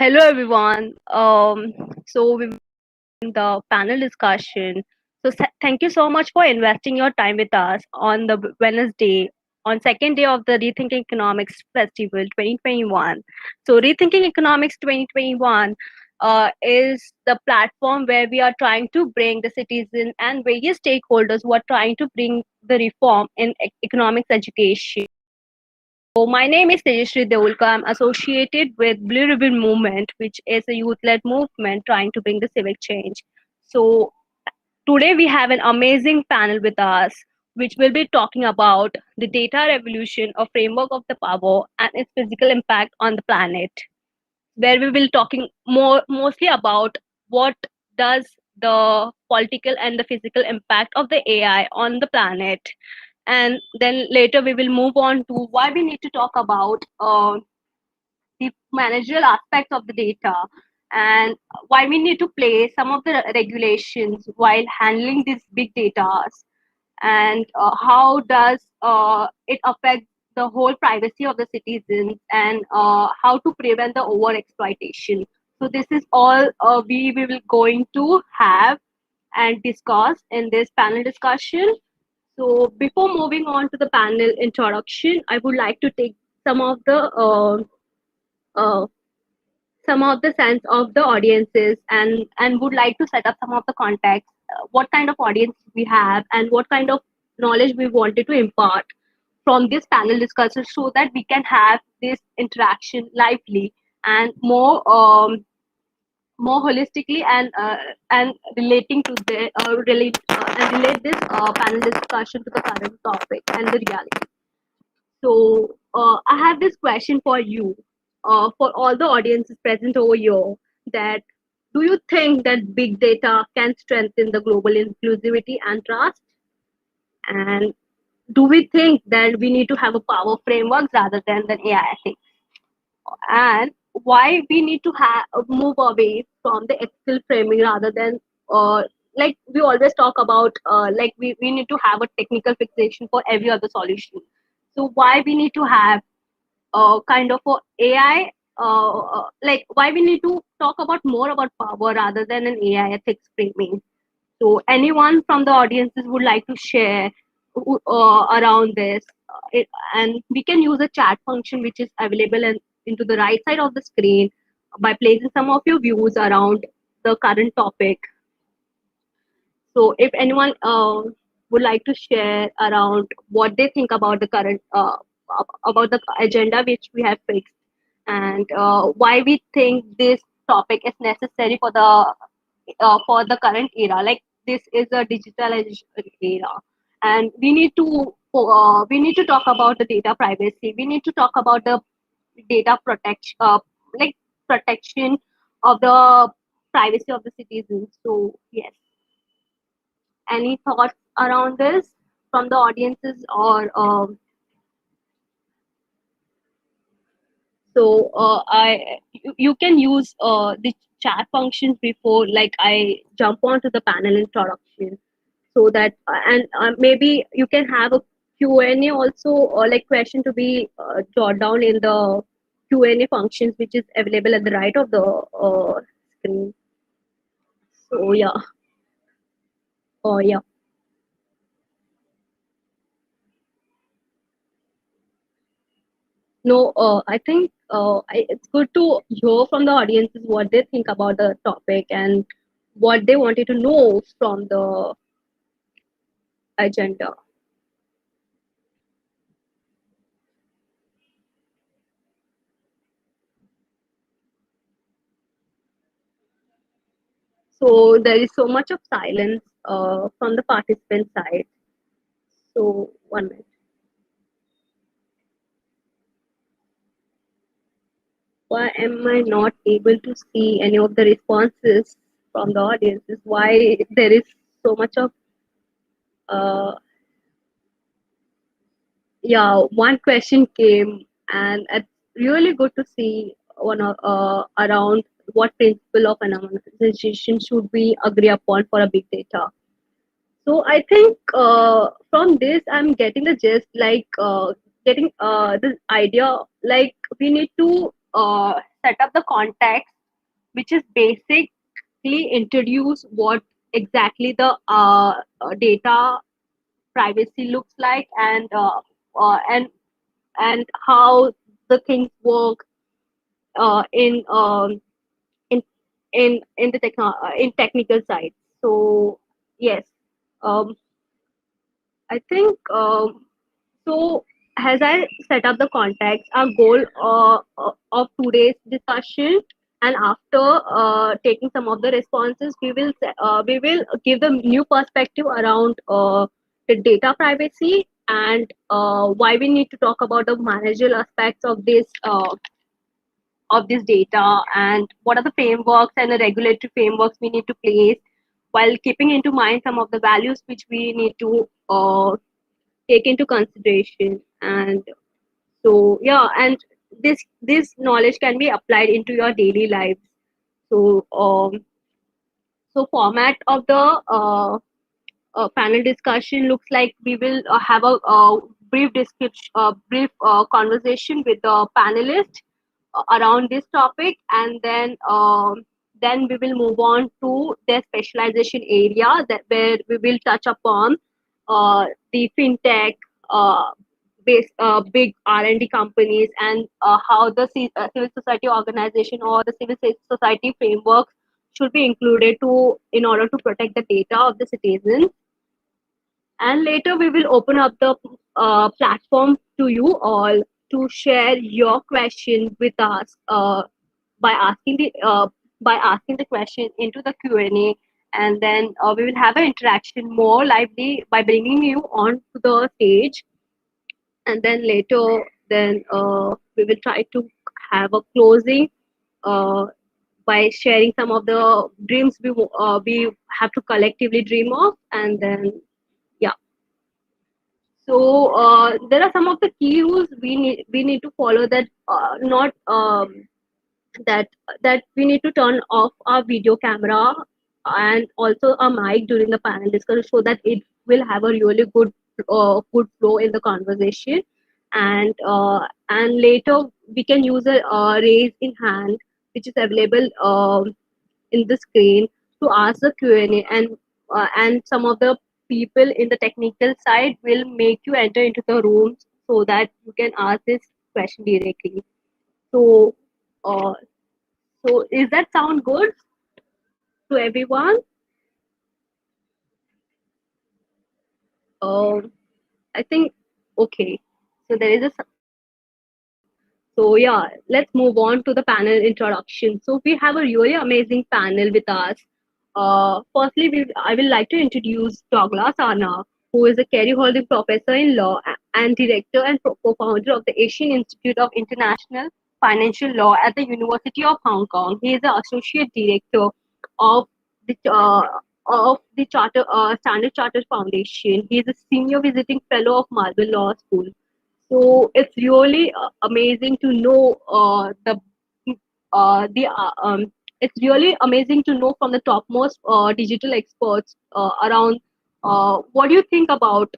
Hello, everyone. So we in the panel discussion. Thank you so much for investing your time with us on the Wednesday, on second day of the Rethinking Economics Festival 2021. So Rethinking Economics 2021 is the platform where we are trying to bring the citizen and various stakeholders who are trying to bring the reform in economics education. So my name is Tejashree Deolka. I'm associated with Blue Ribbon Movement, which is a youth-led movement trying to bring the civic change. So today we have an amazing panel with us, which will be talking about the data revolution, a framework of the power and its physical impact on the planet, where we will talking mostly about what does the political and the physical impact of the AI on the planet, and then later we will move on to why we need to talk about the managerial aspects of the data and why we need to play some of the regulations while handling these big data, and how does it affect the whole privacy of the citizens, and how to prevent the over exploitation. So this is all we will going to have and discuss in this panel discussion. So before moving on to the panel introduction, I would like to take some of the uh, sense of the audiences, and would like to set up some of the context, what kind of audience we have and what kind of knowledge we wanted to impart from this panel discussion, so that we can have this interaction lively and more holistically, and relating to the relate this panel discussion to the current topic and the reality. So I have this question for you, for all the audiences present over here, that do you think that big data can strengthen the global inclusivity and trust? And do we think that we need to have a power framework rather than the AI ethics? And why we need to move away from the ethical framing rather than like we always talk about, like we need to have a technical fixation for every other solution. So why we need to have kind of a AI, like why we need to talk about more about power rather than an AI ethics framing. So anyone from the audiences would like to share around this, and we can use a chat function which is available into the right side of the screen by placing some of your views around the current topic. So if anyone would like to share around what they think about the current about the agenda which we have fixed, and why we think this topic is necessary for the current era. Like this is a digitalization era, and we need to talk about the data privacy. We need to talk about the data protection, like protection of the privacy of the citizens. So yes, any thoughts around this from the audiences, or so you can use the chat functions before like I jump onto the panel introduction, so that and maybe you can have a Q&A also, or like question to be jot down in the Q&A functions which is available at the right of the screen. So yeah. Oh yeah. No, I think it's good to hear from the audiences what they think about the topic and what they wanted to know from the agenda. So there is so much of silence from the participant side. So 1 minute. Why am I not able to see any of the responses from the audiences? Why there is so much of uh, yeah, one question came, and it's really good to see around what principle of anonymization should we agree upon for a big data. So I think from this I'm getting the gist, like getting the idea, like we need to set up the context, which is basically introduce what exactly the data privacy looks like, uh, and and how the things work uh, in um, in in the in technical side. So yes, um, I think so. As I set up the context, our goal of today's discussion, and after taking some of the responses, we will give the new perspective around the data privacy and why we need to talk about the managerial aspects of this data, and what are the frameworks and the regulatory frameworks we need to place, while keeping into mind some of the values which we need to take into consideration. And so yeah, and this knowledge can be applied into your daily lives. So so format of the panel discussion looks like we will have a brief description, brief conversation with the panelists around this topic, and then we will move on to their specialization area, that where we will touch upon the fintech, uh, big R&D companies, and how the civil society organization or the civil society frameworks should be included to in order to protect the data of the citizens. And later we will open up the platform to you all to share your question with us by asking the question into the Q&A, and then we will have an interaction more lively by bringing you on to the stage. And then later, then we will try to have a closing uh, by sharing some of the dreams we have to collectively dream of. And then yeah, so there are some of the key rules we need to follow, that not that that we need to turn off our video camera and also a mic during the panel discussion, so that it will have a really good flow in the conversation. And later we can use a raise in hand, which is available in the screen, to ask the Q&A, and some of the people in the technical side will make you enter into the rooms so that you can ask this question directly. So uh, so is that sound good to everyone? Um, I think okay. So there is a so yeah, let's move on to the panel introduction. So we have a really amazing panel with us. Firstly, I will like to introduce Douglas Anna, who is a Kerry Holding Professor in Law and Director and co-founder of the Asian Institute of International Financial Law at the University of Hong Kong. He is the Associate Director of the Standard Chartered Foundation. He is a Senior Visiting Fellow of Marble Law School. So it's really amazing to know the it's really amazing to know from the topmost digital experts around what do you think about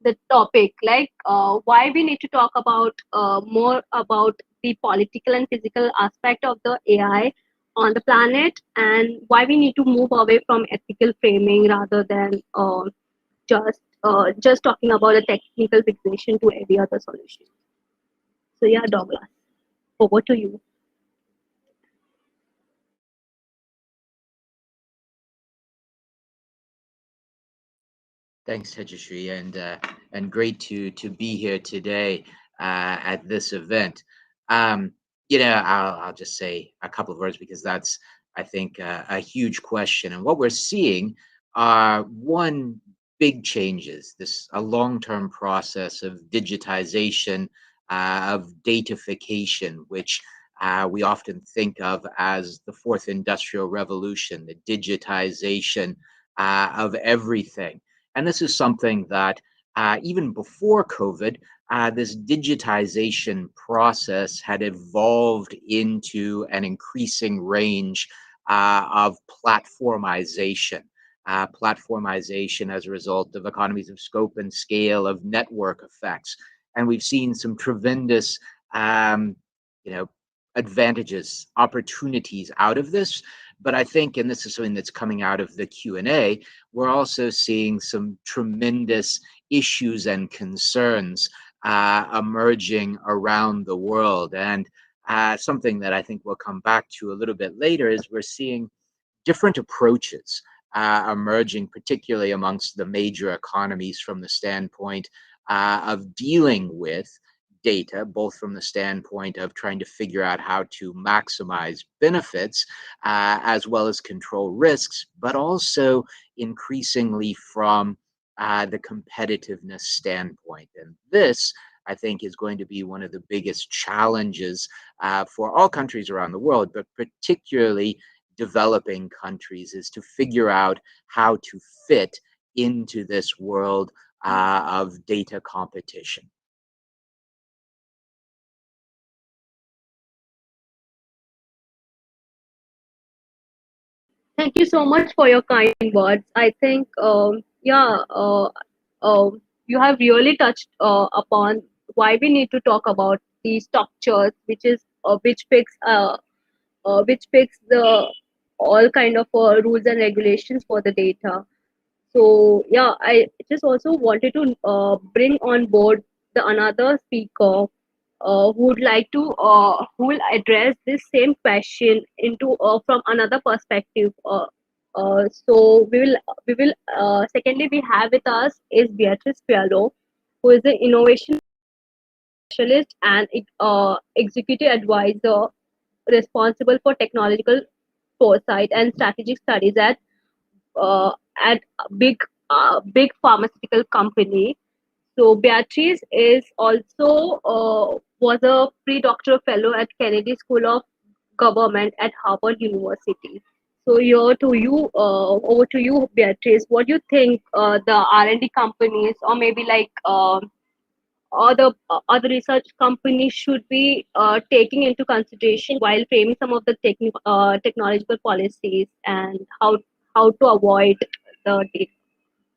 the topic, like why we need to talk about more about the political and physical aspect of the AI on the planet, and why we need to move away from ethical framing rather than just talking about a technical fixation to every other solution. So yeah, Douglas, over to you. Thanks, Tejashri, and great to be here today at this event. Um, I'll just say a couple of words because that's, I think, a huge question. And what we're seeing are one big changes. This a long-term process of digitization, of datafication, which we often think of as the fourth industrial revolution, the digitization of everything. And this is something that even before COVID, this digitization process had evolved into an increasing range of platformization. Platformization as a result of economies of scope and scale, of network effects. And we've seen some tremendous, um, you know, advantages, opportunities out of this. But I think, and this is something that's coming out of the Q&A, we're also seeing some tremendous issues and concerns emerging around the world. And something that I think we'll come back to a little bit later is we're seeing different approaches emerging, particularly amongst the major economies from the standpoint of dealing with data, both from the standpoint of trying to figure out how to maximize benefits as well as control risks, but also increasingly from the competitiveness standpoint. And this, I think, is going to be one of the biggest challenges for all countries around the world, but particularly developing countries, is to figure out how to fit into this world of data competition. Thank you so much for your kind words. I think, you have really touched upon why we need to talk about the structures, which picks the all kind of rules and regulations for the data. So yeah, I just also wanted to bring on board the another speaker who would like to who will address this same question into from another perspective. So secondly we have with us is Beatrice Piallo, who is an innovation specialist and executive advisor responsible for technological foresight and strategic studies uh, at a big pharmaceutical company. So Beatrice is also was a pre-doctoral fellow at Kennedy School of Government at Harvard University. So over to you, Beatrice. What do you think the R&D companies, or maybe like other research companies, should be taking into consideration while framing some of the technological policies, and how to avoid the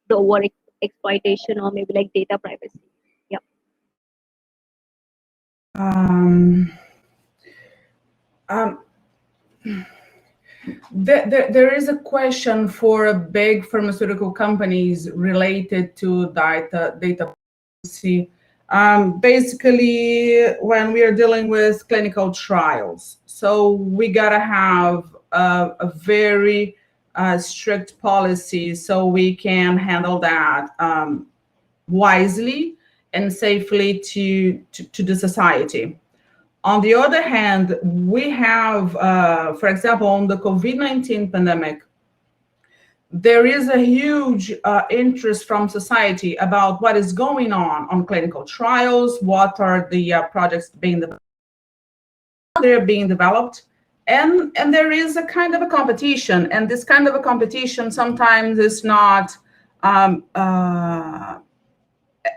the over exploitation, or maybe like data privacy? Yeah. Um, um, there is a question for big pharmaceutical companies related to data privacy. Basically, when we are dealing with clinical trials, so we gotta have a very strict policy so we can handle that wisely and safely to the society. On the other hand, we have, for example, on the COVID-19 pandemic, there is a huge interest from society about what is going on clinical trials, what are the projects they're being developed, and there is a kind of a competition, and this kind of a competition sometimes is not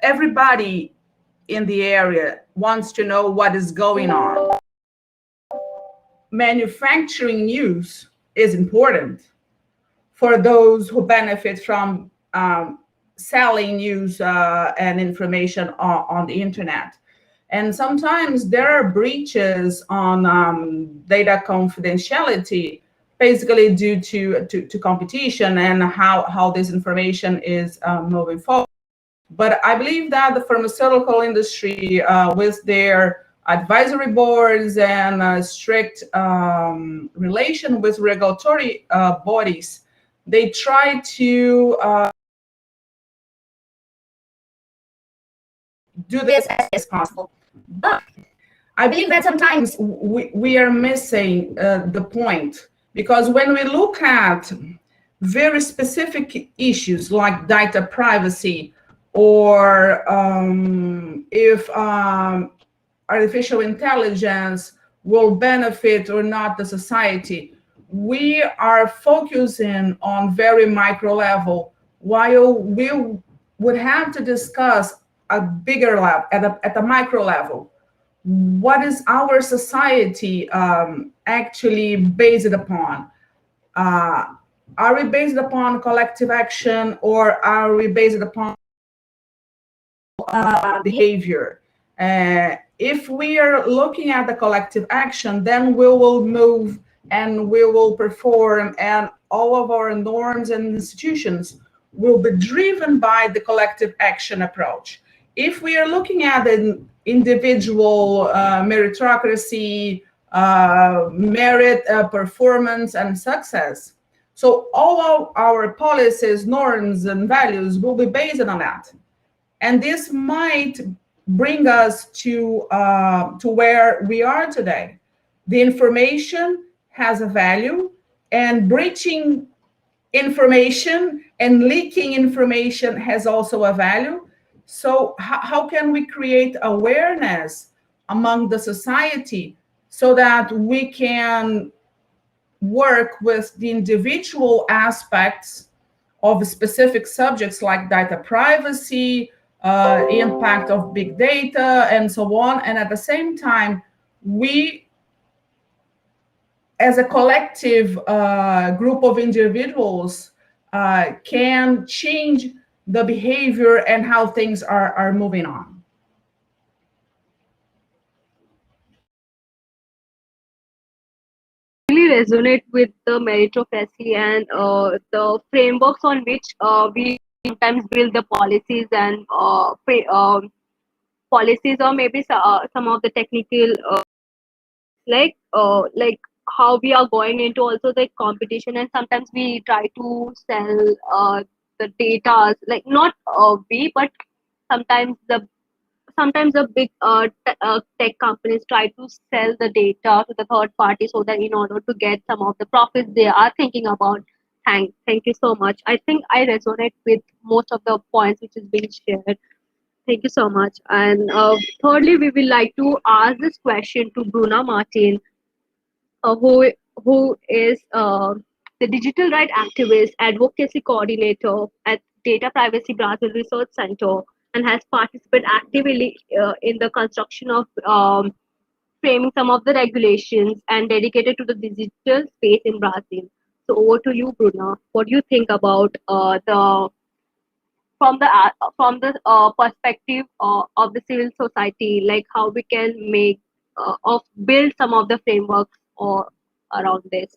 everybody in the area wants to know what is going on. Manufacturing news is important for those who benefit from selling news and information on the internet. And sometimes there are breaches on data confidentiality, basically due to competition and how this information is moving forward. But I believe that the pharmaceutical industry, with their advisory boards and strict relation with regulatory bodies, they try to do this as possible. But I believe that sometimes we are missing the point, because when we look at very specific issues like data privacy, or if artificial intelligence will benefit or not the society, we are focusing on very micro level, while we would have to discuss a bigger level, at a micro level. What is our society actually based upon? Are we based upon collective action, or are we based upon behavior? If we are looking at the collective action, then we will move and we will perform, and all of our norms and institutions will be driven by the collective action approach. If we are looking at an individual meritocracy, merit, performance, and success, so all of our policies, norms, and values will be based on that. And this might bring us to where we are today. The information has a value, and breaching information and leaking information has also a value. So how can we create awareness among the society so that we can work with the individual aspects of specific subjects like data privacy, impact of big data, and so on. And at the same time, we, as a collective group of individuals, can change the behavior and how things are moving on. Really resonate with the meritocracy and the frameworks on which we sometimes build the policies and policies, or maybe some of the technical like how we are going into also the competition, and sometimes we try to sell the data, like not we, but sometimes the big tech companies try to sell the data to the third party, so that in order to get some of the profits they are thinking about. Thank you so much. I think I resonate with most of the points which is being shared. Thank you so much. And thirdly, we will like to ask this question to Bruna Martin, who is the digital right activist, advocacy coordinator at Data Privacy Brasil Research Center, and has participated actively in the construction of framing some of the regulations and dedicated to the digital space in Brazil. So over to you, Bruna. What do you think about the from the perspective of the civil society, like how we can make of build some of the frameworks or around this?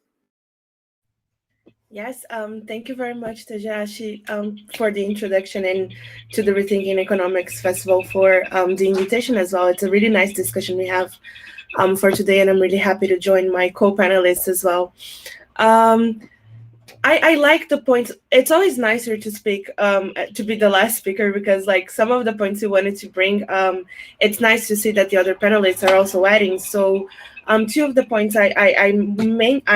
Yes, thank you very much, Tajashi, for the introduction, and to the Rethinking Economics Festival for the invitation as well. It's a really nice discussion we have for today, and I'm really happy to join my co-panelists as well. I like the points. It's always nicer to speak, to be the last speaker, because like some of the points you wanted to bring, it's nice to see that the other panelists are also adding. So two of the points I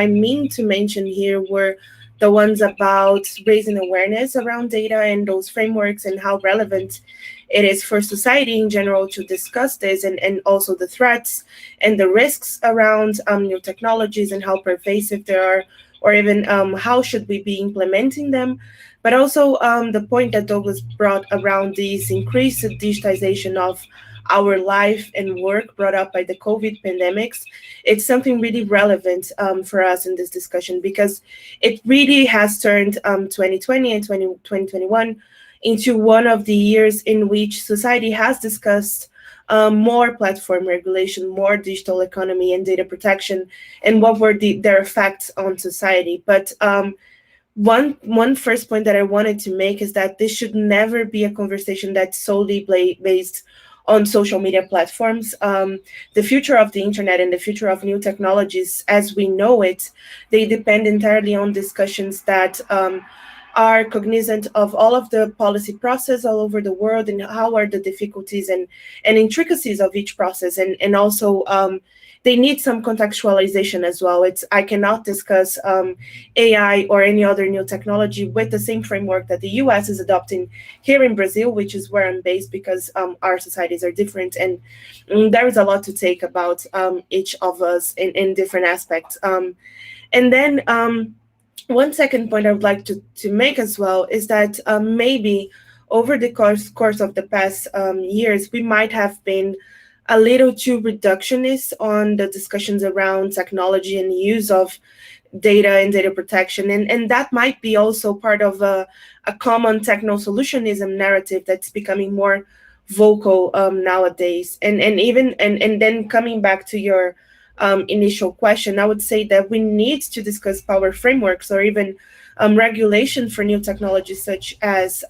mean to mention here were the ones about raising awareness around data and those frameworks, and how relevant it is for society in general to discuss this, and also the threats and the risks around new technologies and how pervasive they are, or even how should we be implementing them. But also the point that Douglas brought around this increased digitization of our life and work brought up by the COVID pandemics. It's something really relevant for us in this discussion, because it really has turned 2020 and 2021 into one of the years in which society has discussed more platform regulation, more digital economy and data protection, and what were their effects on society. But one first point that I wanted to make is that this should never be a conversation that's solely based on social media platforms. The future of the internet and the future of new technologies as we know it, they depend entirely on discussions that are cognizant of all of the policy process all over the world, and how are the difficulties and intricacies of each process, and also they need some contextualization as well. I cannot discuss AI or any other new technology with the same framework that the US is adopting here in Brazil, which is where I'm based, because our societies are different, and there is a lot to take about each of us in different aspects. And then one second point I would like to make as well is that maybe over the course of the past years, we might have been a little too reductionist on the discussions around technology and use of data and data protection. And that might be also part of a common techno-solutionism narrative that's becoming more vocal nowadays. And then coming back to your initial question, I would say that we need to discuss power frameworks or even regulation for new technologies such as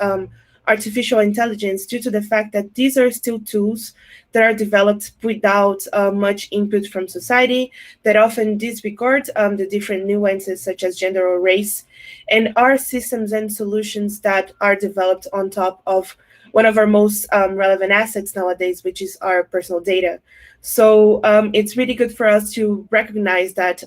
artificial intelligence, due to the fact that these are still tools that are developed without much input from society, that often disregard the different nuances such as gender or race, and are systems and solutions that are developed on top of one of our most relevant assets nowadays, which is our personal data. So it's really good for us to recognize that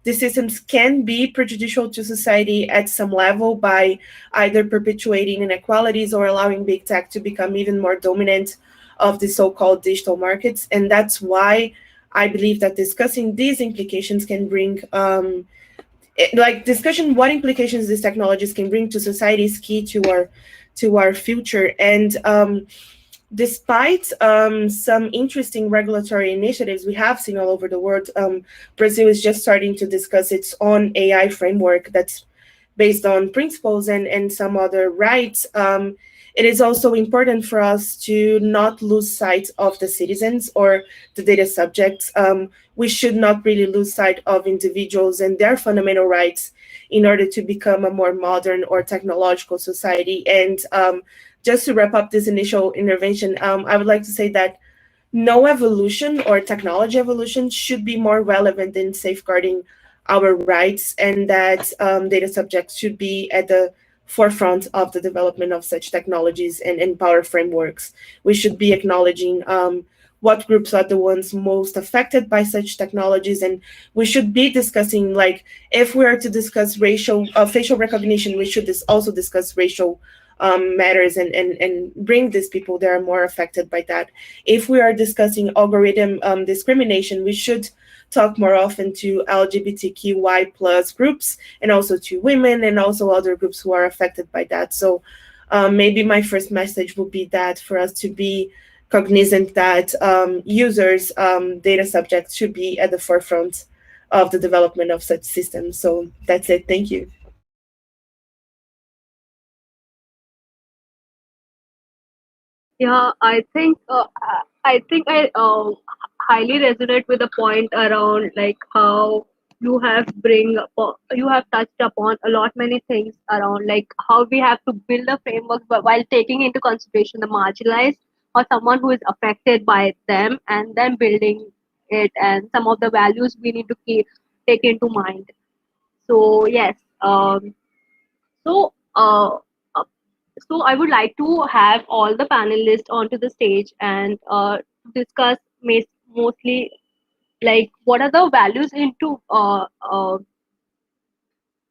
these systems can be prejudicial to society at some level by either perpetuating inequalities or allowing big tech to become even more dominant of the so-called digital markets. And that's why I believe that discussing these implications can bring discussion what implications these technologies can bring to society is key to our future. And despite some interesting regulatory initiatives we have seen all over the world, Brazil is just starting to discuss its own AI framework that's based on principles and some other rights. It is also important for us to not lose sight of the citizens or the data subjects. We should not really lose sight of individuals and their fundamental rights in order to become a more modern or technological society. And just to wrap up this initial intervention, I would like to say that no evolution or technology evolution should be more relevant than safeguarding our rights, and that data subjects should be at the forefront of the development of such technologies and power frameworks. We should be acknowledging what groups are the ones most affected by such technologies, and we should be discussing, like, if we are to discuss facial recognition, we should also discuss racial matters and bring these people that are more affected by that. If we are discussing algorithm discrimination, we should talk more often to LGBTQI plus groups and also to women and also other groups who are affected by that. So maybe my first message would be that for us to be cognizant that users, data subjects should be at the forefront of the development of such systems. So that's it. Thank you. Yeah, I highly resonate with the point around like how you have touched upon a lot many things around like how we have to build a framework, but while taking into consideration the marginalized or someone who is affected by them, and then building it and some of the values we need to take into mind. So yes, so uh, so I would like to have all the panelists onto the stage and discuss mostly like what are the values into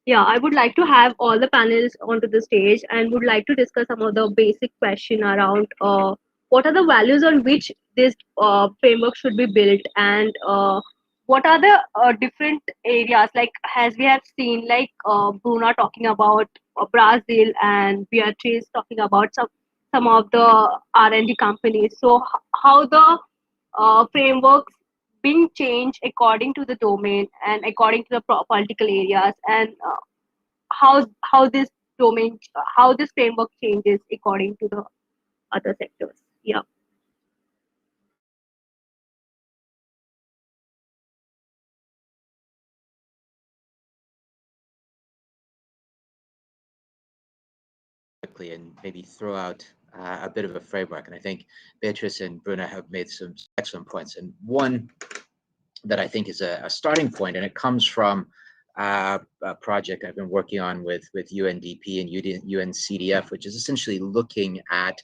yeah, I would like to have all the panelists onto the stage and would like to discuss some of the basic question around what are the values on which this framework should be built, and what are the different areas, like as we have seen like Bruna talking about Brazil and Beatrice talking about some of the R&D companies. So how the frameworks being changed according to the domain and according to the political areas, and how this domain how this framework changes according to the other sectors. Yeah. Quickly and maybe throw out a bit of a framework. And I think Beatrice and Bruna have made some excellent points. And one that I think is a starting point, and it comes from a project I've been working on with UNDP and UNCDF, which is essentially looking at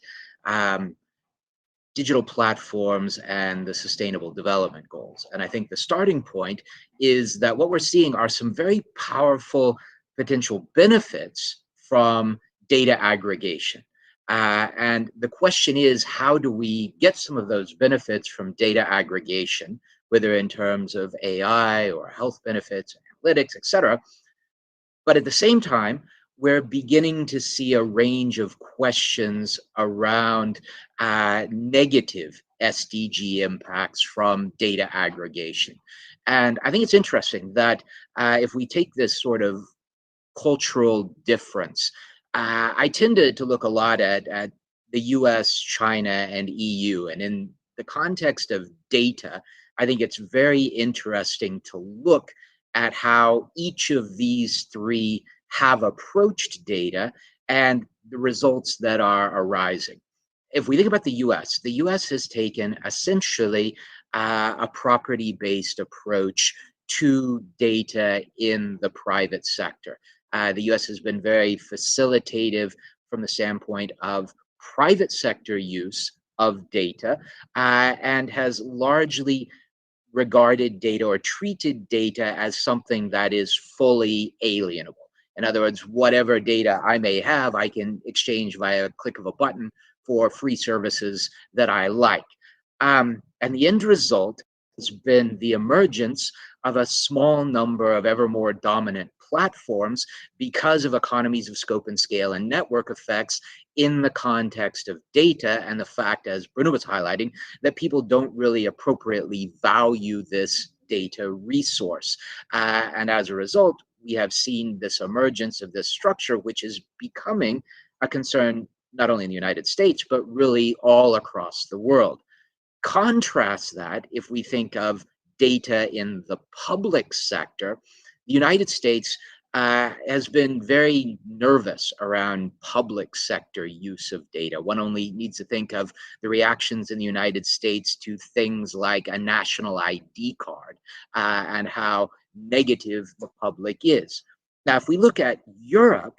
digital platforms and the sustainable development goals. And I think the starting point is that what we're seeing are some very powerful potential benefits from data aggregation. And the question is, how do we get some of those benefits from data aggregation, whether in terms of AI or health benefits, analytics, et cetera? But at the same time, we're beginning to see a range of questions around negative SDG impacts from data aggregation. And I think it's interesting that if we take this sort of cultural difference, I tend to look a lot at the US, China, and EU. And in the context of data, I think it's very interesting to look at how each of these three have approached data and the results that are arising. If we think about the US has taken essentially a property-based approach to data in the private sector. The US has been very facilitative from the standpoint of private sector use of data and has largely regarded data or treated data as something that is fully alienable. In other words, whatever data I may have, I can exchange via a click of a button for free services that I like. And the end result has been the emergence of a small number of ever more dominant platforms because of economies of scope and scale and network effects in the context of data, and the fact, as Bruna was highlighting, that people don't really appropriately value this data resource. And as a result, we have seen this emergence of this structure, which is becoming a concern not only in the United States, but really all across the world. Contrast that if we think of data in the public sector, the United States has been very nervous around public sector use of data. One only needs to think of the reactions in the United States to things like a national ID card and how negative the public is. Now, if we look at Europe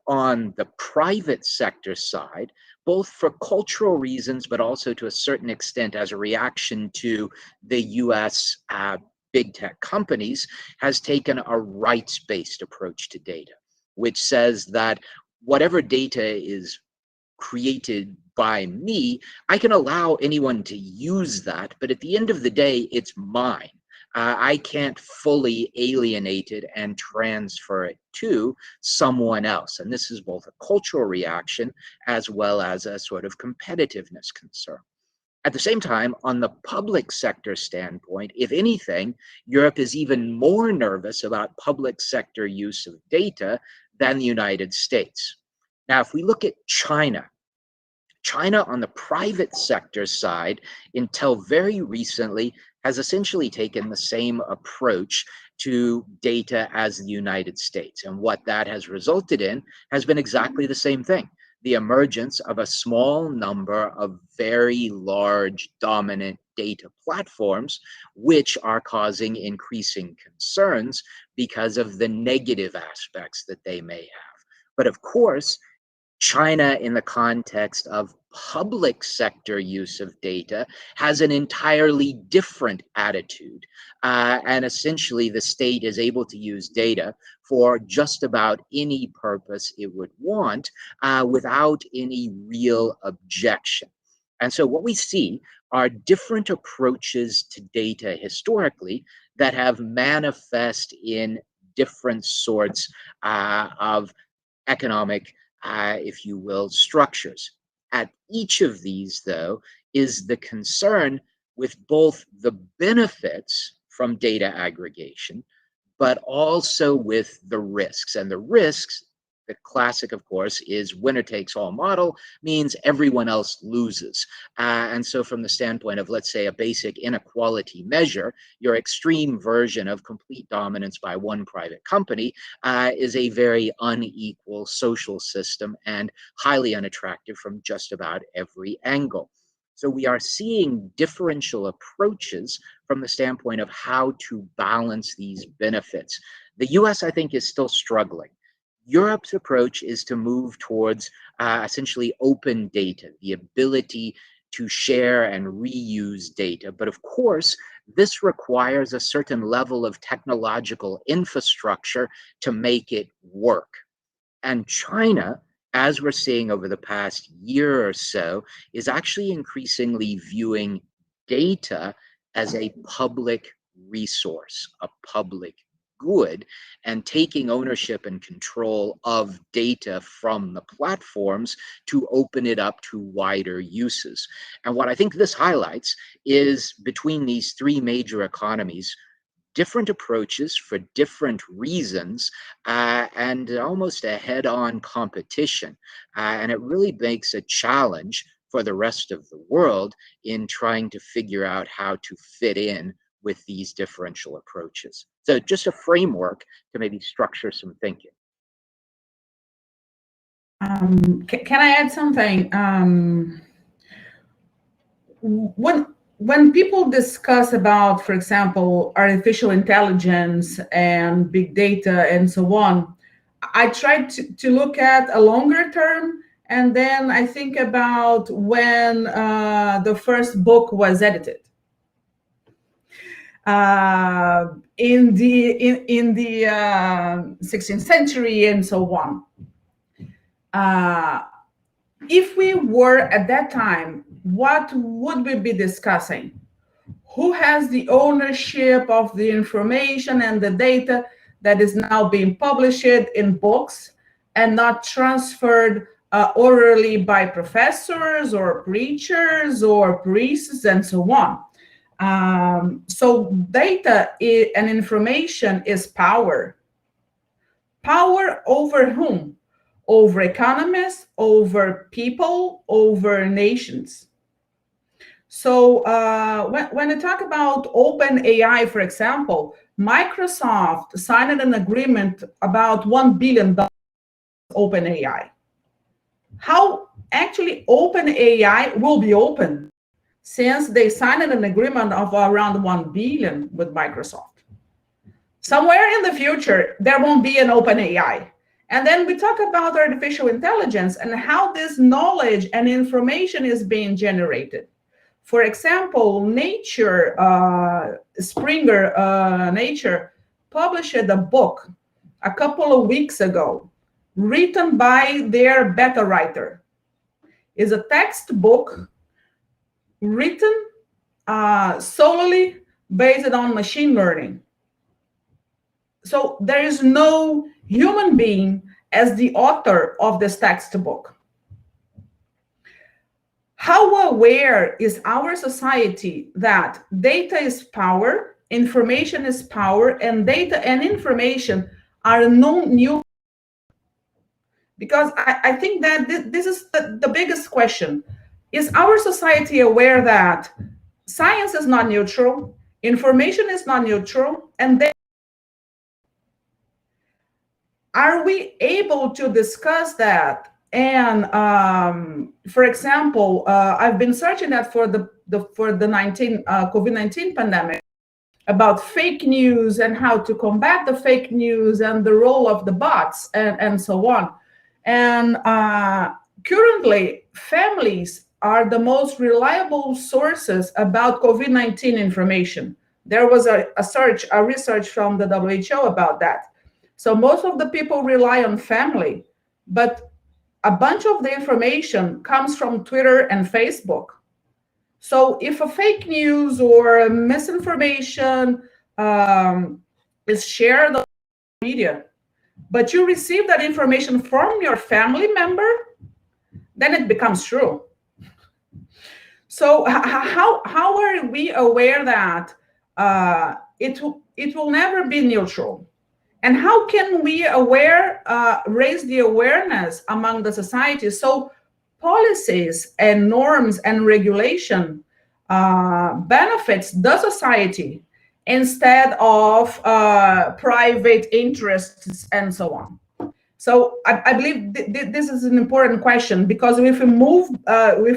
on the private sector side, both for cultural reasons, but also to a certain extent as a reaction to the US big tech companies, has taken a rights-based approach to data, which says that whatever data is created by me, I can allow anyone to use that, but at the end of the day, it's mine. I can't fully alienate it and transfer it to someone else. And this is both a cultural reaction as well as a sort of competitiveness concern. At the same time, on the public sector standpoint, if anything, Europe is even more nervous about public sector use of data than the United States. Now, if we look at China on the private sector side, until very recently, has essentially taken the same approach to data as the United States. And what that has resulted in has been exactly the same thing: the emergence of a small number of very large dominant data platforms, which are causing increasing concerns because of the negative aspects that they may have. But of course, China, in the context of public sector use of data, has an entirely different attitude. And essentially, the state is able to use data for just about any purpose it would want without any real objection. And so what we see are different approaches to data historically that have manifest in different sorts of economic if you will, structures. At each of these, though, is the concern with both the benefits from data aggregation, but also with the risks. And the risks, the classic, of course, is winner takes all model, means everyone else loses. And so from the standpoint of, let's say, a basic inequality measure, your extreme version of complete dominance by one private company is a very unequal social system and highly unattractive from just about every angle. So we are seeing differential approaches from the standpoint of how to balance these benefits. The US, I think, is still struggling. Europe's approach is to move towards essentially open data, the ability to share and reuse data. But of course, this requires a certain level of technological infrastructure to make it work. And China, as we're seeing over the past year or so, is actually increasingly viewing data as a public resource, a public good, and taking ownership and control of data from the platforms to open it up to wider uses. And what I think this highlights is, between these three major economies, different approaches for different reasons, and almost a head-on competition. And it really makes a challenge for the rest of the world in trying to figure out how to fit in with these differential approaches. So just a framework to maybe structure some thinking. Can I add something? When people discuss about, for example, artificial intelligence and big data and so on, I try to look at a longer term, and then I think about when the first book was edited. In the 16th century and so on. If we were at that time, what would we be discussing? Who has the ownership of the information and the data that is now being published in books and not transferred orally by professors or preachers or priests and so on? So data and information is power. Power over whom? Over economists, over people, over nations. So when I talk about open AI, for example, Microsoft signed an agreement about $1 billion open AI. How actually open AI will be open, since they signed an agreement of around 1 billion with Microsoft. Somewhere in the future, there won't be an open AI. And then we talk about artificial intelligence and how this knowledge and information is being generated. For example, Nature, Nature published a book a couple of weeks ago, written by their beta writer. It's a textbook written solely based on machine learning. So there is no human being as the author of this textbook. How aware is our society that data is power, information is power, and data and information are non-new? Because I think that this is the biggest question. Is our society aware that science is not neutral, information is not neutral, and then are we able to discuss that? And for example, I've been searching that for the COVID-19 pandemic about fake news and how to combat the fake news and the role of the bots and so on. And currently, families are the most reliable sources about COVID-19 information. There was a research from the WHO about that. So most of the people rely on family, but a bunch of the information comes from Twitter and Facebook. So if a fake news or misinformation is shared on media, but you receive that information from your family member, then it becomes true. So how are we aware that it will never be neutral? And how can we raise the awareness among the society so policies and norms and regulation benefits the society instead of private interests and so on? So I believe this is an important question, because if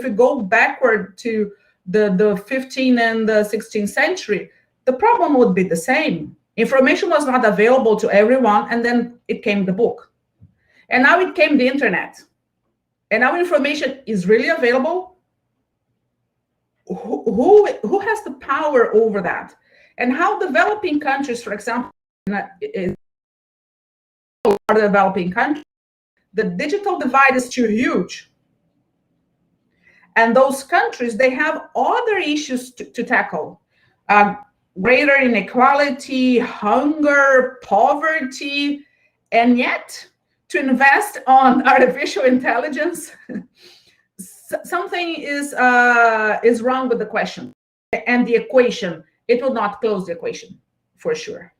we go backward to the 15th and the 16th century, the problem would be the same. Information was not available to everyone, and then it came the book. And now it came the internet. And now information is really available. Who has the power over that? And how developing countries, for example, are developing countries, the digital divide is too huge. And those countries, they have other issues to tackle. Greater inequality, hunger, poverty, and yet to invest on artificial intelligence, something is wrong with the question and the equation. It will not close the equation for sure.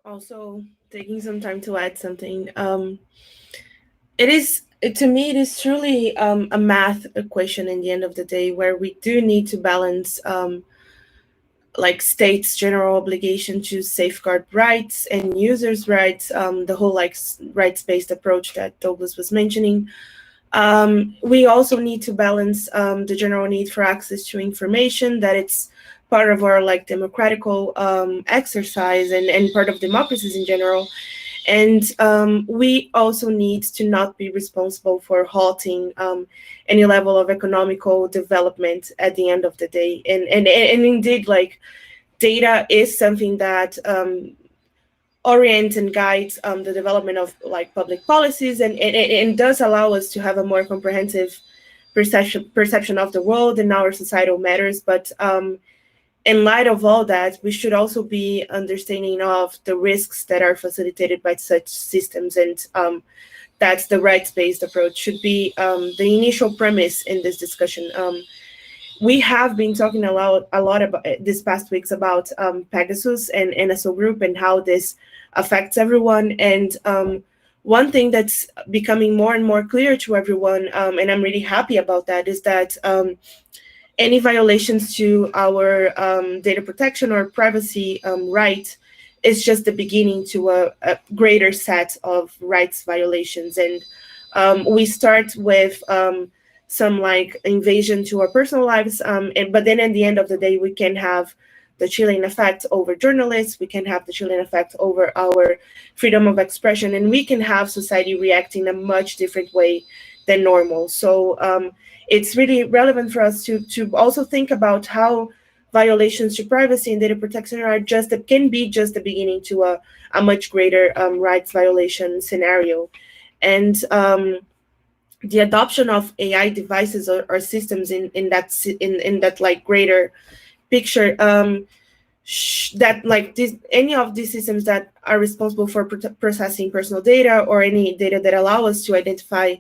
Also, taking some time to add something. To me, it is truly a math equation in the end of the day, where we do need to balance like states' general obligation to safeguard rights and users' rights, the whole like rights-based approach that Douglas was mentioning. We also need to balance the general need for access to information, that it's part of our like democratical exercise and part of democracies in general. And we also need to not be responsible for halting any level of economical development at the end of the day. And indeed, like, data is something that orients and guides the development of like public policies, and does allow us to have a more comprehensive perception of the world and our societal matters. But in light of all that, we should also be understanding of the risks that are facilitated by such systems, and that's the rights-based approach should be the initial premise in this discussion. We have been talking a lot about this past weeks about Pegasus and NSO Group and how this affects everyone. And one thing that's becoming more and more clear to everyone, and I'm really happy about that, is that any violations to our data protection or privacy right is just the beginning to a greater set of rights violations. And we start with some like invasion to our personal lives, but then at the end of the day, we can have the chilling effect over journalists, we can have the chilling effect over our freedom of expression, and we can have society reacting in a much different way than normal. So it's really relevant for us to also think about how violations to privacy and data protection can be just the beginning to a much greater rights violation scenario. And the adoption of AI devices or systems in that like greater picture, that like any of these systems that are responsible for processing personal data or any data that allow us to identify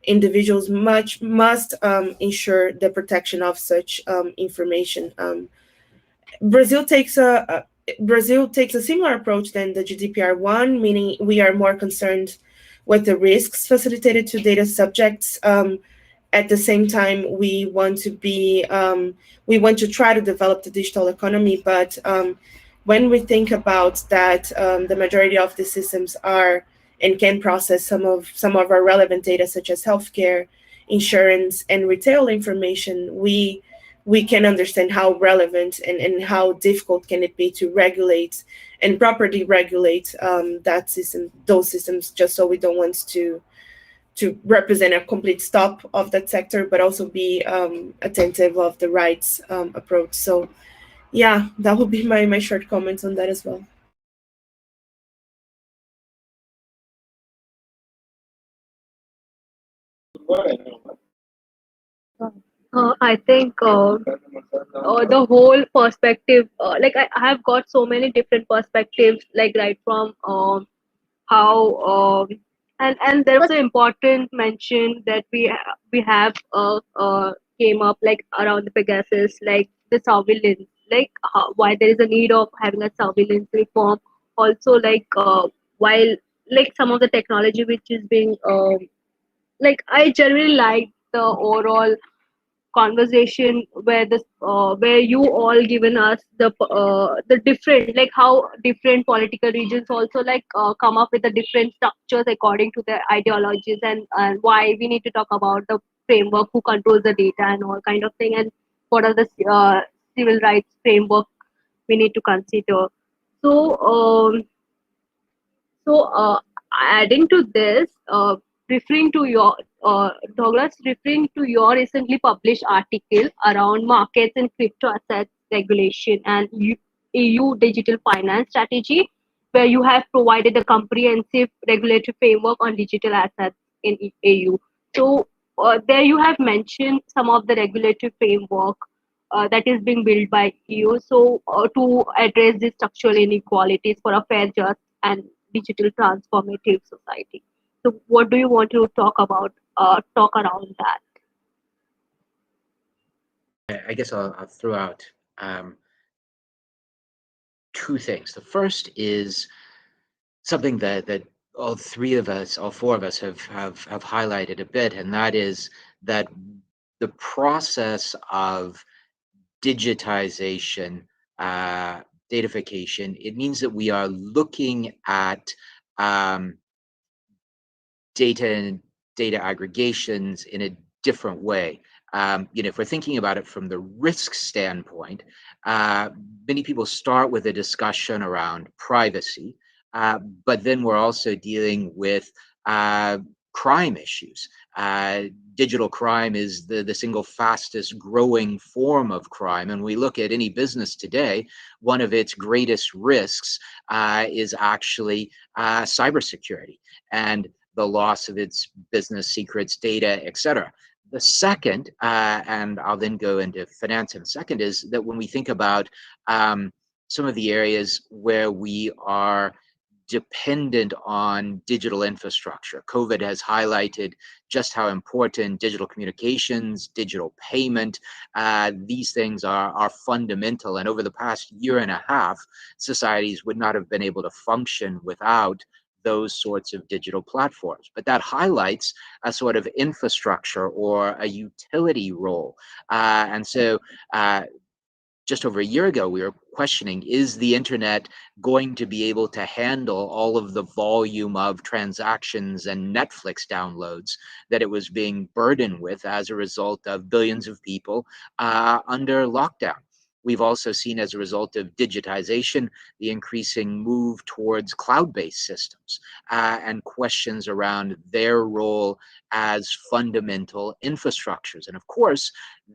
individuals must ensure the protection of such information. Brazil takes a similar approach than the GDPR1, meaning we are more concerned with the risks facilitated to data subjects. At the same time, we want to try to develop the digital economy, but when we think about that, the majority of the systems are and can process some of our relevant data, such as healthcare, insurance, and retail information, we can understand how relevant and how difficult can it be to regulate and properly regulate those systems, just so we don't want to represent a complete stop of that sector, but also be attentive of the rights approach. So yeah, that would be my short comments on that as well. I think the whole perspective, like I have got so many different perspectives, like right from how and there was an important mention that we have came up like around the Pegasus, like the surveillance, like why there is a need of having a surveillance reform. Also, like while like some of the technology which is being like I generally like the overall conversation where this where you all given us the different, like how different political regions also like come up with the different structures according to their ideologies, and why we need to talk about the framework, who controls the data and all kind of thing, and what are the civil rights framework we need to consider. So adding to this, referring to your Douglas, referring to your recently published article around markets and crypto assets regulation and EU digital finance strategy, where you have provided a comprehensive regulatory framework on digital assets in EU. So there you have mentioned some of the regulatory framework that is being built by EU. So to address these structural inequalities for a fair, just, and digital transformative society. So what do you want to talk about, talk around that? I guess I'll throw out two things. The first is something that all four of us have highlighted a bit, and that is that the process of digitization, datafication, it means that we are looking at data and data aggregations in a different way. If we're thinking about it from the risk standpoint, many people start with a discussion around privacy, but then we're also dealing with crime issues. Digital crime is the single fastest growing form of crime. And we look at any business today, one of its greatest risks is actually cybersecurity and the loss of its business secrets, data, etc. The second, and I'll then go into finance in a second, is that when we think about some of the areas where we are dependent on digital infrastructure. COVID has highlighted just how important digital communications, digital payment, these things are fundamental. And over the past year and a half, societies would not have been able to function without those sorts of digital platforms. But that highlights a sort of infrastructure or a utility role. And so just over a year ago, we were questioning, is the internet going to be able to handle all of the volume of transactions and Netflix downloads that it was being burdened with as a result of billions of people under lockdown? We've also seen, as a result of digitization, the increasing move towards cloud-based systems and questions around their role as fundamental infrastructures. And of course,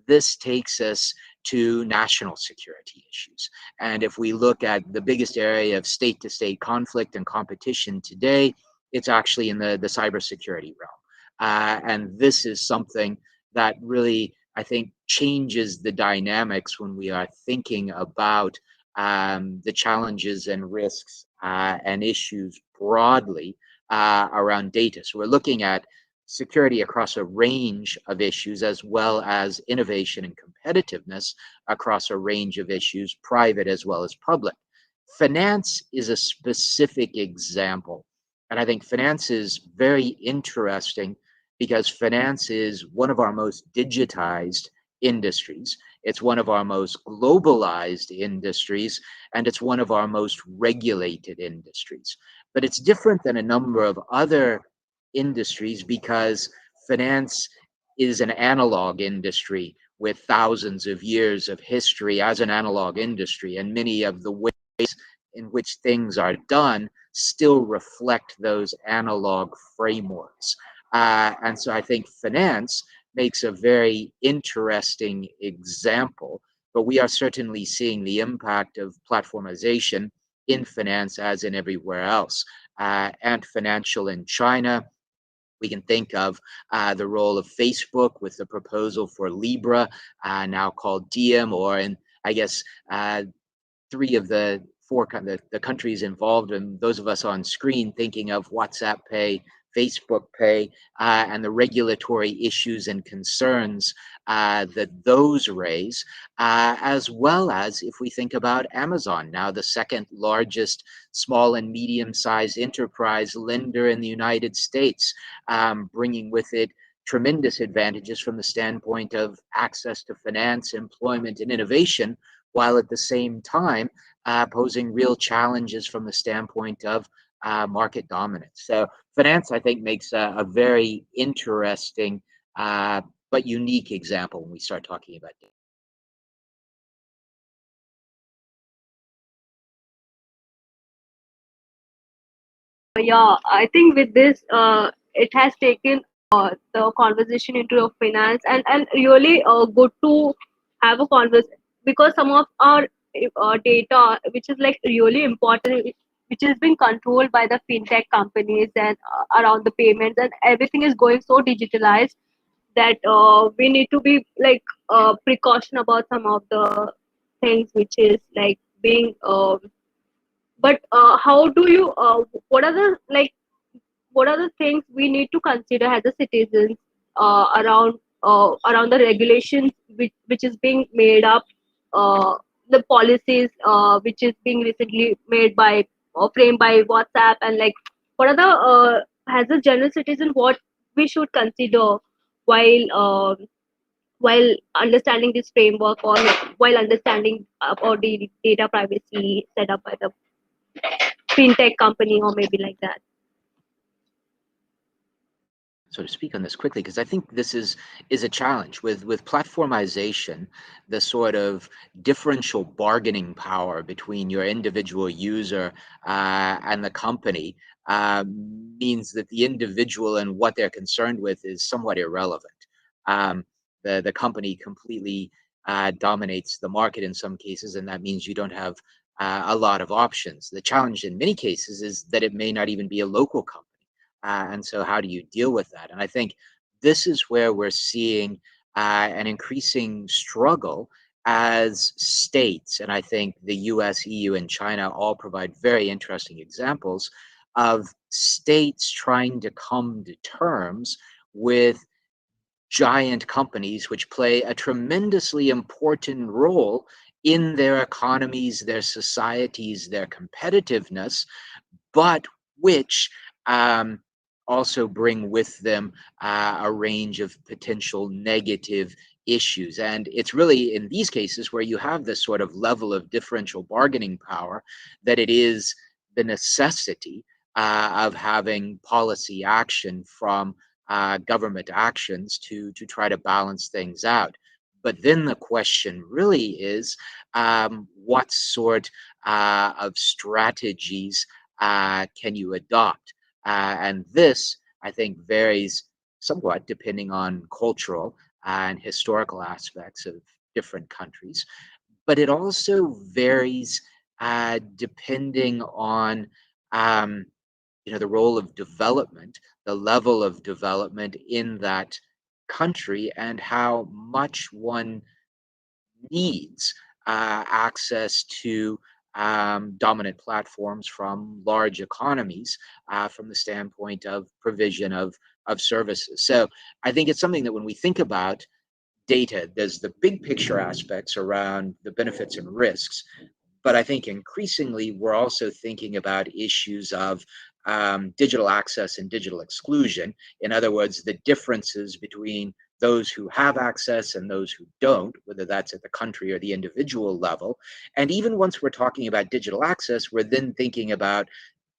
this takes us to national security issues. And if we look at the biggest area of state-to-state conflict and competition today, it's actually in the cybersecurity realm. And this is something that really, I think, changes the dynamics when we are thinking about the challenges and risks and issues broadly around data. So we're looking at security across a range of issues, as well as innovation and competitiveness across a range of issues, private as well as public. Finance is a specific example. And I think finance is very interesting because finance is one of our most digitized industries. It's one of our most globalized industries, and it's one of our most regulated industries. But it's different than a number of other industries because finance is an analog industry with thousands of years of history as an analog industry, and many of the ways in which things are done still reflect those analog frameworks. And so I think finance makes a very interesting example, but we are certainly seeing the impact of platformization in finance as in everywhere else. And financial in China, we can think of the role of Facebook with the proposal for Libra, now called Diem, or in, I guess, three of the four the countries involved, and those of us on screen thinking of WhatsApp Pay, Facebook Pay, and the regulatory issues and concerns that those raise, as well as if we think about Amazon, now the second largest small and medium-sized enterprise lender in the United States, bringing with it tremendous advantages from the standpoint of access to finance, employment, and innovation, while at the same time posing real challenges from the standpoint of market dominance. So finance, I think, makes a very interesting but unique example when we start talking about data. Yeah, I think with this, it has taken the conversation into a finance, and really good to have a conversation, because some of our data, which is like really important, which is being controlled by the fintech companies and around the payments, and everything is going so digitalized that we need to be like precaution about some of the things which is like being but how do you what are the like what are the things we need to consider as a citizens around the regulations which is being made up the policies which is being recently made by or framed by WhatsApp, and like what are the as a general citizen what we should consider while while understanding this framework, or while understanding about the data privacy set up by the fintech company or maybe like that. So to speak on this quickly, because I think this is a challenge with platformization, the sort of differential bargaining power between your individual user and the company means that the individual and what they're concerned with is somewhat irrelevant. The company completely dominates the market in some cases, and that means you don't have a lot of options. The challenge in many cases is that it may not even be a local company. And so how do you deal with that? And I think this is where we're seeing an increasing struggle as states, and I think the US, EU, and China all provide very interesting examples of states trying to come to terms with giant companies which play a tremendously important role in their economies, their societies, their competitiveness, but which also bring with them a range of potential negative issues. And it's really in these cases where you have this sort of level of differential bargaining power that it is the necessity of having policy action from government actions to try to balance things out. But then the question really is what sort of strategies can you adopt? And this, I think, varies somewhat depending on cultural and historical aspects of different countries. But it also varies depending on the role of development, the level of development in that country, and how much one needs access to dominant platforms from large economies from the standpoint of provision of services. So I think it's something that when we think about data, there's the big picture aspects around the benefits and risks, but I think increasingly we're also thinking about issues of digital access and digital exclusion. In other words, the differences between those who have access and those who don't, whether that's at the country or the individual level. And even once we're talking about digital access, we're then thinking about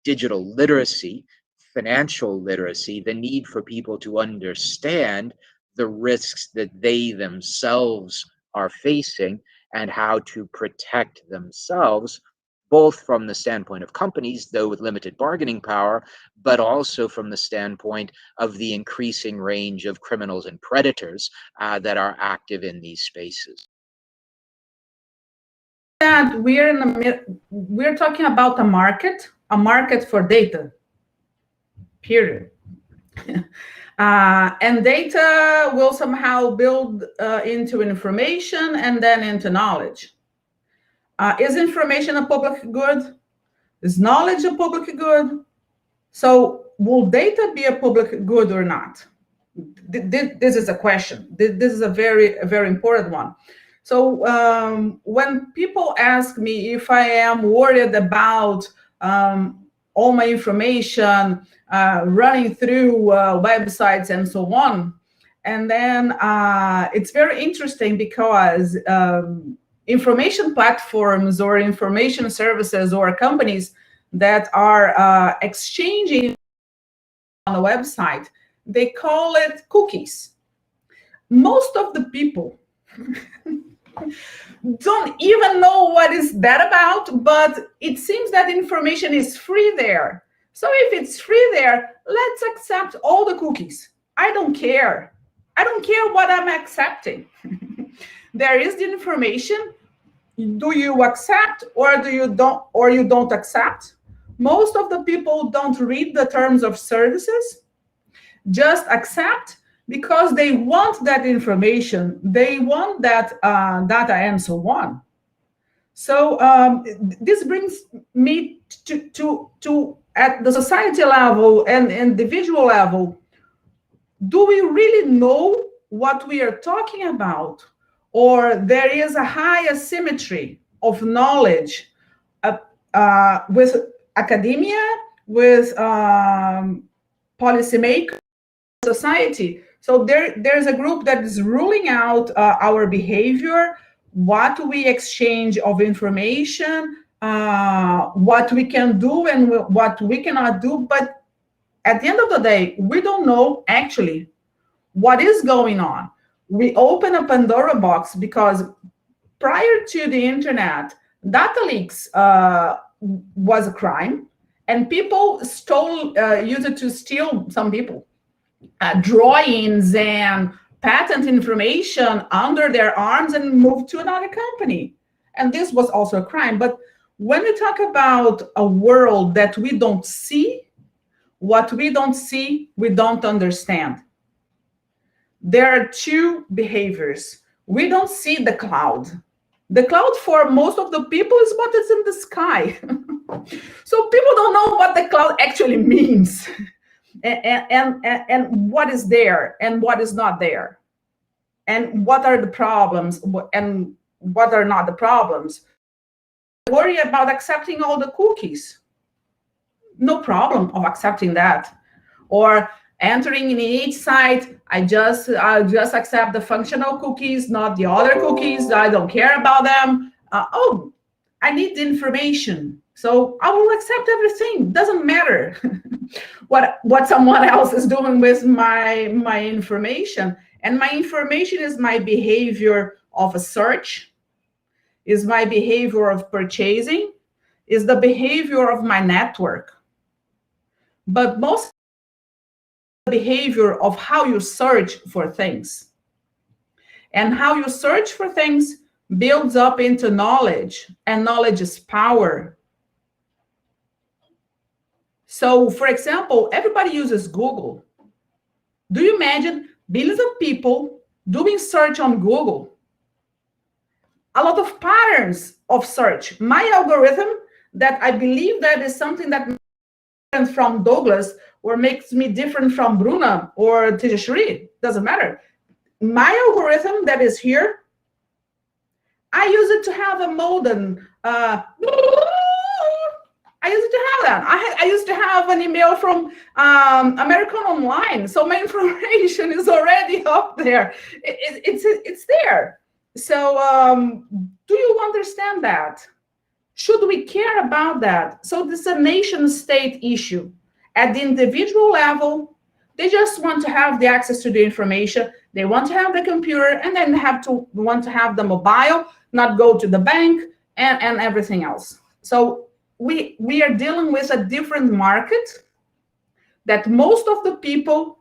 digital literacy, financial literacy, the need for people to understand the risks that they themselves are facing and how to protect themselves, both from the standpoint of companies, though with limited bargaining power, but also from the standpoint of the increasing range of criminals and predators that are active in these spaces. That we're talking about a market for data, period. And data will somehow build into information and then into knowledge. Is information a public good? Is knowledge a public good? So will data be a public good or not? This is a question. This is a very important one. So when people ask me if I am worried about all my information running through websites and so on, and then it's very interesting because information platforms or information services or companies that are exchanging on a website, they call it cookies. Most of the people don't even know what is that about, but it seems that information is free there. So if it's free there, let's accept all the cookies. I don't care. I don't care what I'm accepting. There is the information. Do you accept or you don't accept? Most of the people don't read the terms of services, just accept because they want that information, they want that data and so on. So this brings me to at the society level and individual level, do we really know what we are talking about? Or there is a high asymmetry of knowledge with academia, with policymakers, society. So there's a group that is ruling out our behavior, what we exchange of information, what we can do and what we cannot do. But at the end of the day, we don't know actually what is going on. We open a Pandora box because prior to the internet, data leaks was a crime, and people used it to steal, some people, drawings and patent information under their arms and move to another company. And this was also a crime. But when we talk about a world that we don't see, what we don't see, we don't understand. There are two behaviors. We don't see the cloud. The cloud for most of the people is what is in the sky. So people don't know what the cloud actually means. And what is there and what is not there, and what are the problems and what are not the problems. Worry about accepting all the cookies. No problem of accepting that. Or entering in each site, I'll just accept the functional cookies, not the other cookies. I don't care about them. Oh, I need the information, so I will accept everything. Doesn't matter what someone else is doing with my information. And my information is my behavior of a search, is my behavior of purchasing, is the behavior of my network. But most behavior of how you search for things. And how you search for things builds up into knowledge, and knowledge is power. So, for example, everybody uses Google. Do you imagine billions of people doing search on Google? A lot of patterns of search. My algorithm, that I believe that is something that makes me different from Douglas or makes me different from Bruna or Tejashri, doesn't matter. My algorithm that is here, I use it to have a modem. I used to have that. I used to have an email from American Online, so my information is already up there. It's there. So do you understand that? Should we care about that? So this is a nation-state issue. At the individual level, they just want to have the access to the information. They want to have the computer, and then want to have the mobile, not go to the bank and everything else. So we are dealing with a different market that most of the people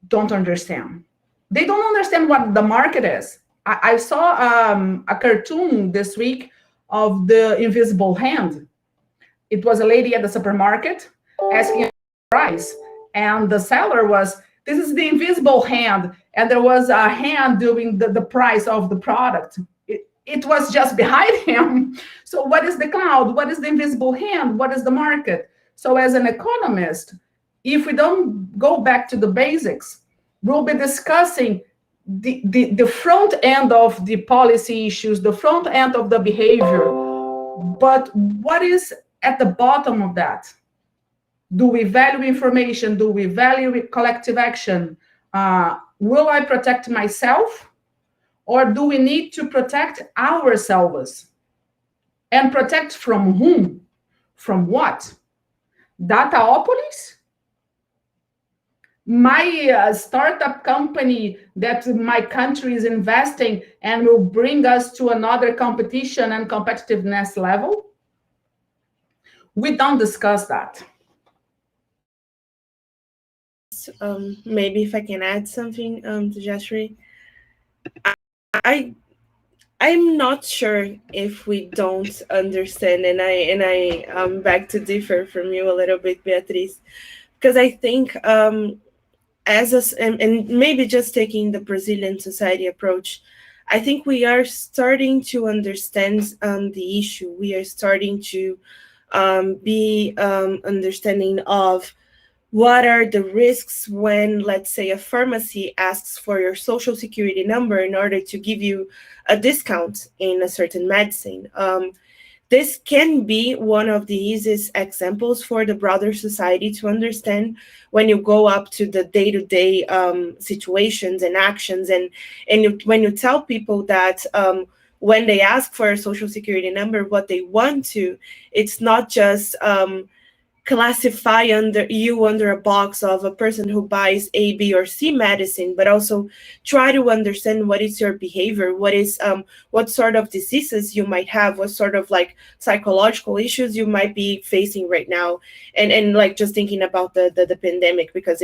don't understand. They don't understand what the market is. I saw a cartoon this week of the invisible hand. It was a lady at the supermarket asking a price, and the seller was, this is the invisible hand, and there was a hand doing the price of the product. It was just behind him. So what is the cloud? What is the invisible hand? What is the market? So as an economist, if we don't go back to the basics, we'll be discussing the front end of the policy issues, the front end of the behavior. But what is at the bottom of that? Do we value information? Do we value collective action? Will I protect myself? Or do we need to protect ourselves? And protect from whom? From what? Dataopolis? My startup company that my country is investing and will bring us to another competition and competitiveness level? We don't discuss that. Maybe if I can add something to Jashri. I'm not sure if we don't understand, and I beg to differ from you a little bit, Beatriz, because I think and maybe just taking the Brazilian society approach, I think we are starting to understand the issue. We are starting to be understanding of what are the risks when, let's say, a pharmacy asks for your social security number in order to give you a discount in a certain medicine. This can be one of the easiest examples for the broader society to understand when you go up to the day-to-day situations and actions, and when you tell people that when they ask for a social security number, what they want to, it's not just classify under a box of a person who buys A, B, or C medicine, but also try to understand what is your behavior, what sort of diseases you might have, what sort of like psychological issues you might be facing right now, and like just thinking about the pandemic, because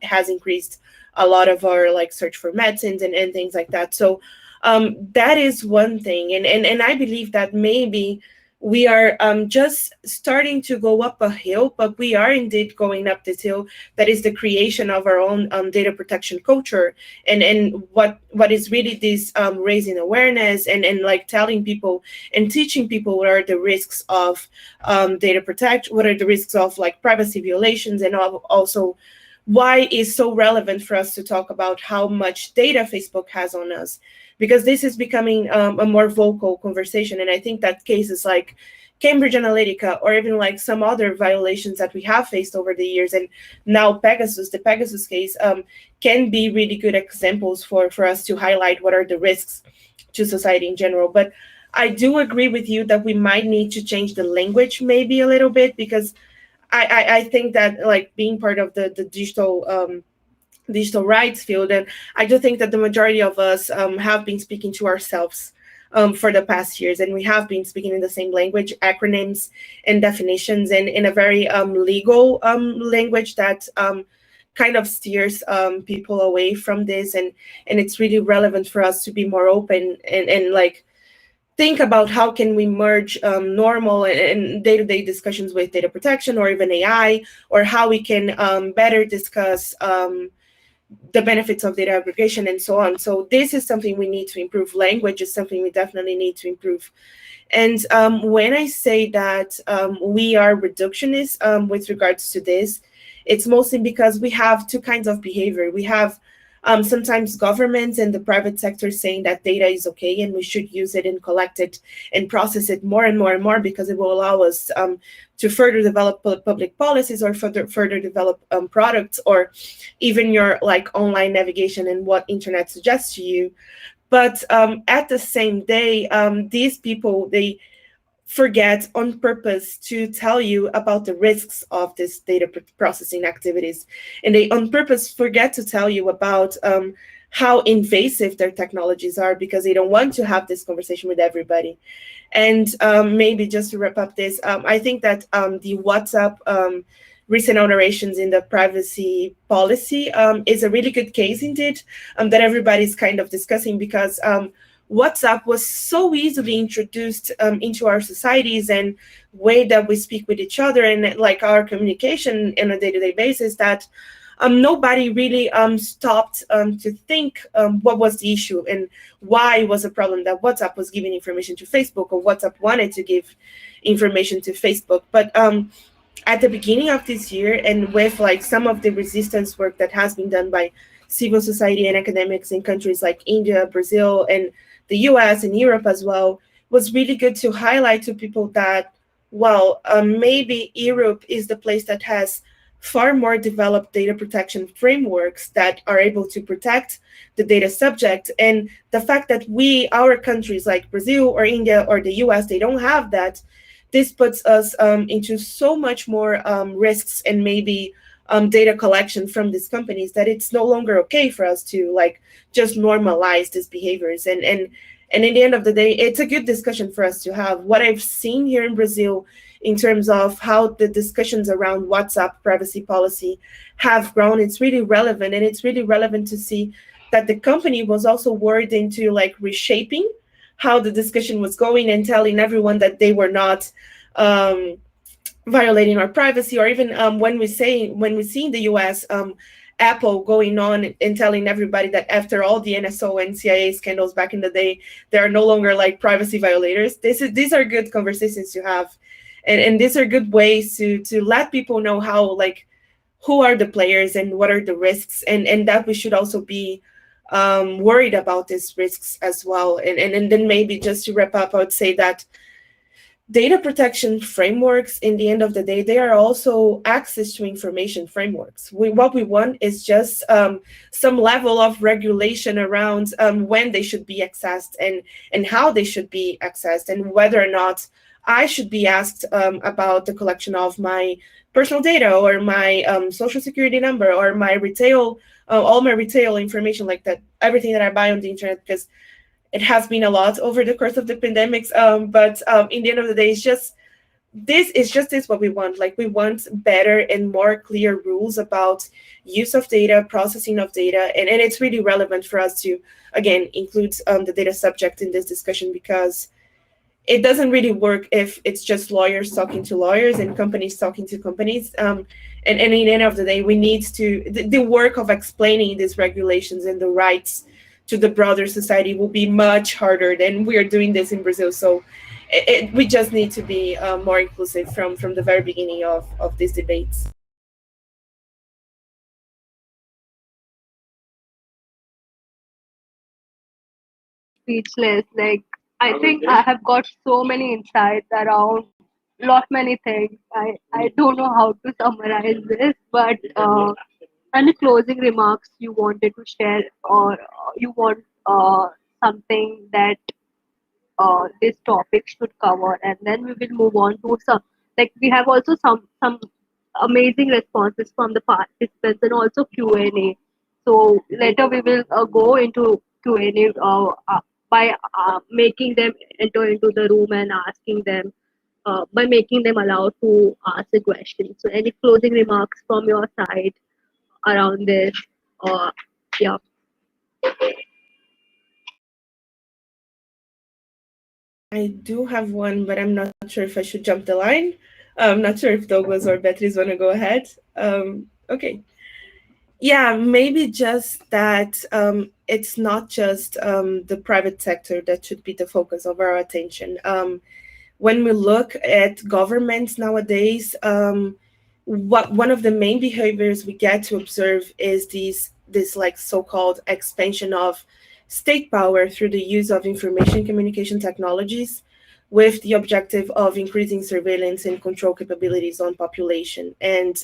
has increased a lot of our like search for medicines and things like that. So that is one thing, and I believe that maybe we are just starting to go up a hill, but we are indeed going up this hill. That is the creation of our own data protection culture, and what is really this raising awareness and like telling people and teaching people what are the risks of data protection, what are the risks of like privacy violations, and also why is so relevant for us to talk about how much data Facebook has on us, because this is becoming a more vocal conversation. And I think that cases like Cambridge Analytica, or even like some other violations that we have faced over the years, and now the Pegasus case, can be really good examples for us to highlight what are the risks to society in general. But I do agree with you that we might need to change the language maybe a little bit, because I think that like being part of the digital rights field, and I do think that the majority of us have been speaking to ourselves for the past years, and we have been speaking in the same language, acronyms and definitions, and in a very legal language that kind of steers people away from this, and it's really relevant for us to be more open and like think about how can we merge normal and day-to-day discussions with data protection or even AI, or how we can better discuss the benefits of data aggregation and so on. So this is something we need to improve. Language is something we definitely need to improve. And when I say that we are reductionists with regards to this, it's mostly because we have two kinds of behavior. We have sometimes governments and the private sector saying that data is okay and we should use it and collect it and process it more and more and more, because it will allow us to further develop public policies, or further develop products, or even your like online navigation and what internet suggests to you. But at the same day, these people, they forget on purpose to tell you about the risks of this data processing activities. And they on purpose forget to tell you about how invasive their technologies are, because they don't want to have this conversation with everybody. And maybe just to wrap up this, I think that the WhatsApp recent alterations in the privacy policy is a really good case indeed, that everybody's kind of discussing, because WhatsApp was so easily introduced into our societies and way that we speak with each other and like our communication on a day-to-day basis, that nobody really stopped to think what was the issue and why was a problem that WhatsApp was giving information to Facebook, or WhatsApp wanted to give information to Facebook. But at the beginning of this year, and with like some of the resistance work that has been done by civil society and academics in countries like India, Brazil, and the US and Europe as well, was really good to highlight to people that, well, maybe Europe is the place that has far more developed data protection frameworks that are able to protect the data subject. And the fact that our countries like Brazil or India or the US, they don't have that, this puts us into so much more risks and maybe data collection from these companies, that it's no longer okay for us to like just normalize these behaviors. And in the end of the day, it's a good discussion for us to have. What I've seen here in Brazil in terms of how the discussions around WhatsApp privacy policy have grown, it's really relevant. And it's really relevant to see that the company was also worried into like reshaping how the discussion was going and telling everyone that they were not violating our privacy, or even when we see in the US, Apple going on and telling everybody that after all the NSO and CIA scandals back in the day, they are no longer like privacy violators. These are good conversations to have, and these are good ways to let people know how like who are the players and what are the risks, and that we should also be worried about these risks as well. And then maybe just to wrap up, I would say that data protection frameworks, in the end of the day, they are also access to information frameworks. What we want is just some level of regulation around when they should be accessed and how they should be accessed, and whether or not I should be asked about the collection of my personal data or my social security number or my retail, all my retail information, like that, everything that I buy on the internet, because it has been a lot over the course of the pandemics. But in the end of the day, it's just this what we want. Like, we want better and more clear rules about use of data, processing of data, and it's really relevant for us to, again, include the data subject in this discussion, because it doesn't really work if it's just lawyers talking to lawyers and companies talking to companies. And in the end of the day, we need to, the work of explaining these regulations and the rights to the broader society will be much harder than we are doing this in Brazil. So we just need to be more inclusive from the very beginning of these debates. Speechless. Like, I think I have got so many insights around lot many things. I don't know how to summarize this, but any closing remarks you wanted to share, or you want something that this topic should cover, and then we will move on to some, like, we have also some amazing responses from the participants and also Q&A. So later we will go into Q&A by making them enter into the room and asking them, by making them allowed to ask a question. So any closing remarks from your side around this? Yeah. I do have one, but I'm not sure if I should jump the line. I'm not sure if Douglas or Beatriz want to go ahead. Okay. Yeah, maybe just that it's not just the private sector that should be the focus of our attention. When we look at governments nowadays, one of the main behaviors we get to observe is this like so-called expansion of state power through the use of information communication technologies, with the objective of increasing surveillance and control capabilities on population. And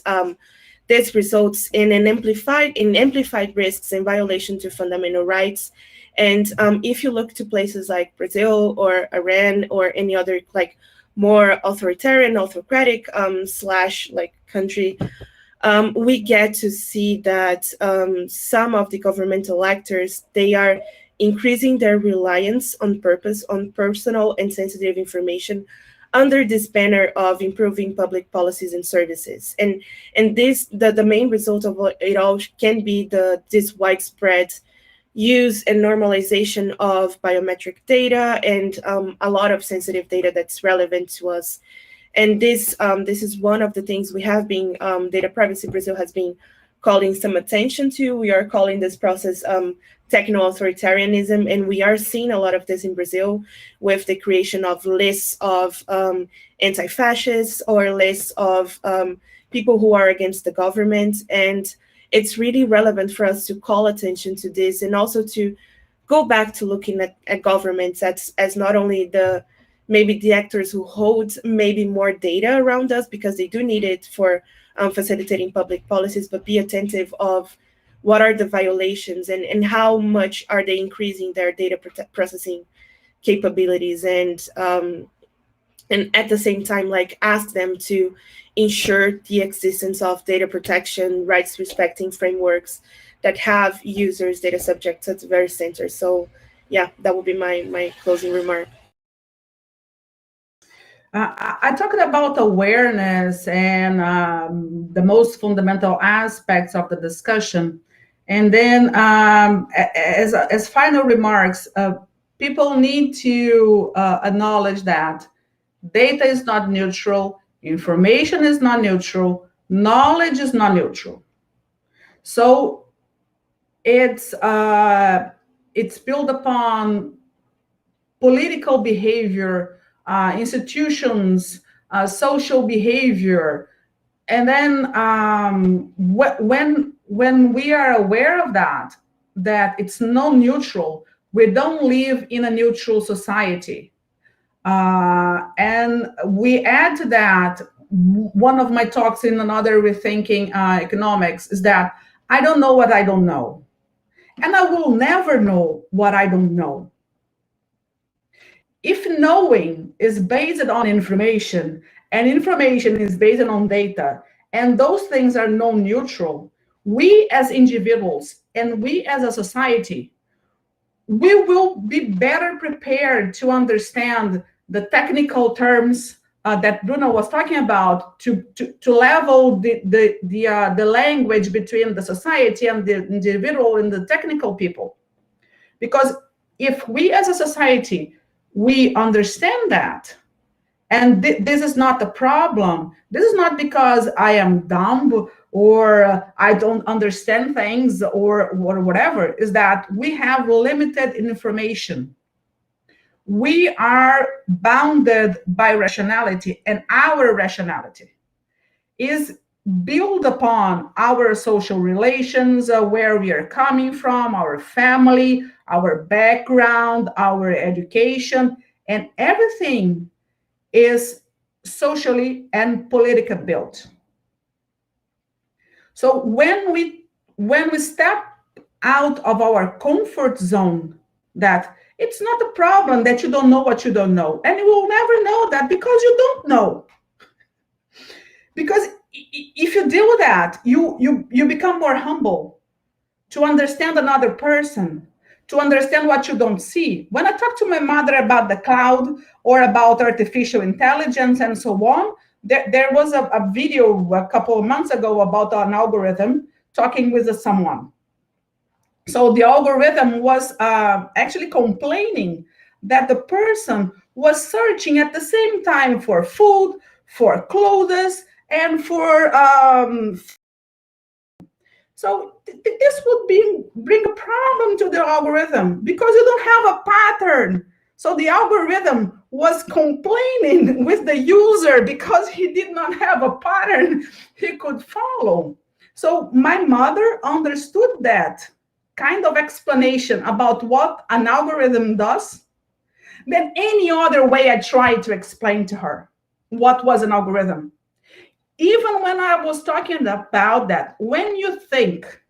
this results in amplified risks and violation to fundamental rights. And if you look to places like Brazil or Iran or any other like more authoritarian, autocratic slash like country, we get to see that some of the governmental actors, they are increasing their reliance on personal and sensitive information under this banner of improving public policies and services. And this, the main result of it all can be this widespread use and normalization of biometric data and a lot of sensitive data that's relevant to us. And this is one of the things we have been, Data Privacy Brazil has been calling some attention to. We are calling this process Techno Authoritarianism, and we are seeing a lot of this in Brazil with the creation of lists of anti-fascists or lists of people who are against the government. And it's really relevant for us to call attention to this, and also to go back to looking at governments as not only maybe the actors who hold maybe more data around us, because they do need it for facilitating public policies, but be attentive of what are the violations and how much are they increasing their data processing capabilities, and at the same time, like, ask them to ensure the existence of data protection, rights respecting frameworks that have users, data subjects at the very center. So yeah, that would be my closing remark. I talked about awareness and the most fundamental aspects of the discussion. And then as final remarks, people need to acknowledge that data is not neutral, information is not neutral, knowledge is not neutral. So it's built upon political behavior, institutions, social behavior, And then when we are aware of that, that it's non-neutral, we don't live in a neutral society. And we add to that, one of my talks in another Rethinking Economics is that I don't know what I don't know. And I will never know what I don't know. If knowing is based on information, and information is based on data, and those things are non-neutral, we as individuals and we as a society, we will be better prepared to understand the technical terms that Bruna was talking about, to level the language between the society and the individual and the technical people. Because if we as a society, we understand that, and this is not the problem. This is not because I am dumb or I don't understand things or whatever, is that we have limited information. We are bounded by rationality, and our rationality is built upon our social relations, where we are coming from, our family, our background, our education, and everything is socially and politically built. So when we step out of our comfort zone, that it's not a problem that you don't know what you don't know, and you will never know that because you don't know. Because if you deal with that, you become more humble to understand another person, to understand what you don't see. When I talk to my mother about the cloud or about artificial intelligence and so on, there was a video a couple of months ago about an algorithm talking with someone. So the algorithm was actually complaining that the person was searching at the same time for food, for clothes, and for so this would bring a problem to the algorithm because you don't have a pattern. So the algorithm was complaining with the user because he did not have a pattern he could follow. So my mother understood that kind of explanation about what an algorithm does than any other way I tried to explain to her what was an algorithm. Even when I was talking about that, when you think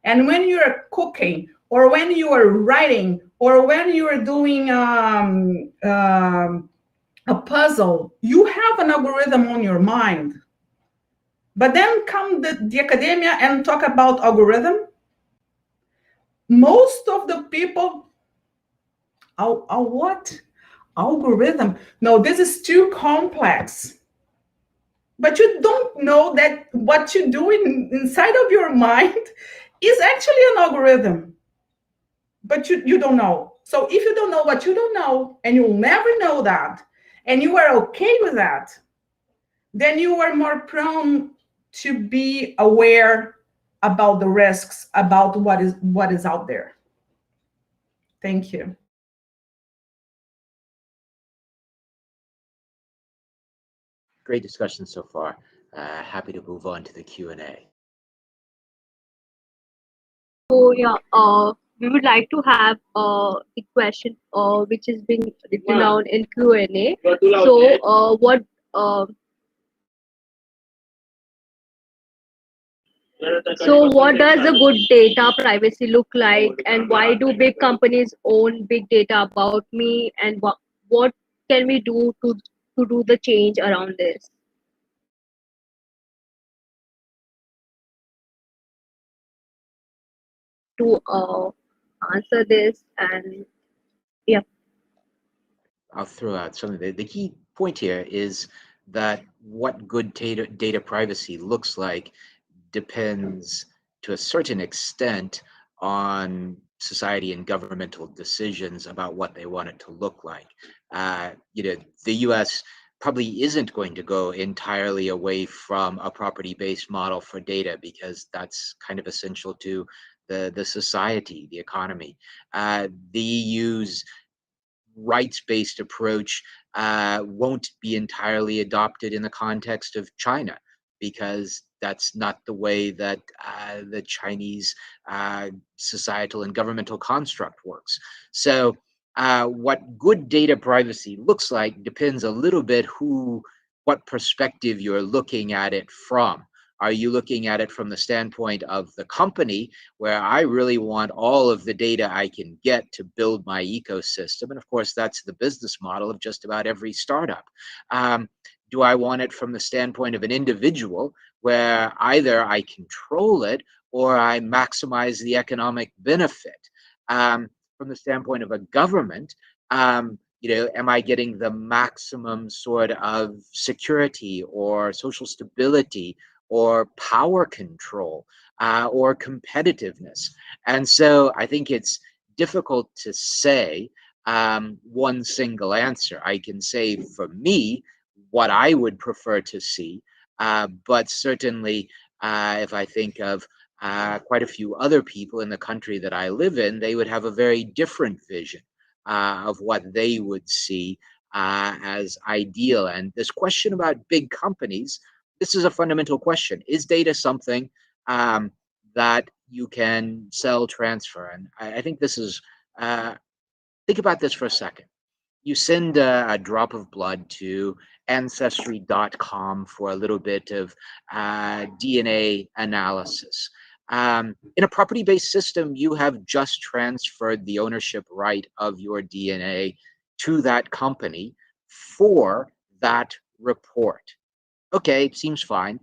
and when you're cooking or when you are writing or when you are doing a puzzle, you have an algorithm on your mind. But then come the academia and talk about algorithm. Most of the people, what? Algorithm? No, this is too complex. But you don't know that what you do inside of your mind is actually an algorithm. But you don't know. So if you don't know what you don't know, and you'll never know that, and you are okay with that, then you are more prone to be aware about the risks, about what is out there. Thank you. Great discussion so far. Happy to move on to the Q&A. So yeah, we would like to have the question which is being written down in Q&A. So what does a good data privacy look like, and why do big companies own big data about me, and what can we do to do the change around this? To answer this, and yeah. I'll throw out something. The key point here is that what good data privacy looks like depends to a certain extent on society and governmental decisions about what they want it to look like. The US probably isn't going to go entirely away from a property-based model for data because that's kind of essential to the society, the economy. The EU's rights-based approach won't be entirely adopted in the context of China because that's not the way that the Chinese societal and governmental construct works. So what good data privacy looks like depends a little bit what perspective you're looking at it from. Are you looking at it from the standpoint of the company, where I really want all of the data I can get to build my ecosystem? And of course, that's the business model of just about every startup. Do I want it from the standpoint of an individual, where either I control it or I maximize the economic benefit? From the standpoint of a government, am I getting the maximum sort of security or social stability or power control or competitiveness? And so I think it's difficult to say one single answer. I can say, for me, what I would prefer to see, but certainly if I think of quite a few other people in the country that I live in, they would have a very different vision of what they would see as ideal. And this question about big companies, this is a fundamental question. Is data something that you can sell, transfer? And I think this is, think about this for a second. You send a drop of blood to ancestry.com for a little bit of DNA analysis. In a property-based system, you have just transferred the ownership right of your DNA to that company for that report. Okay, seems fine.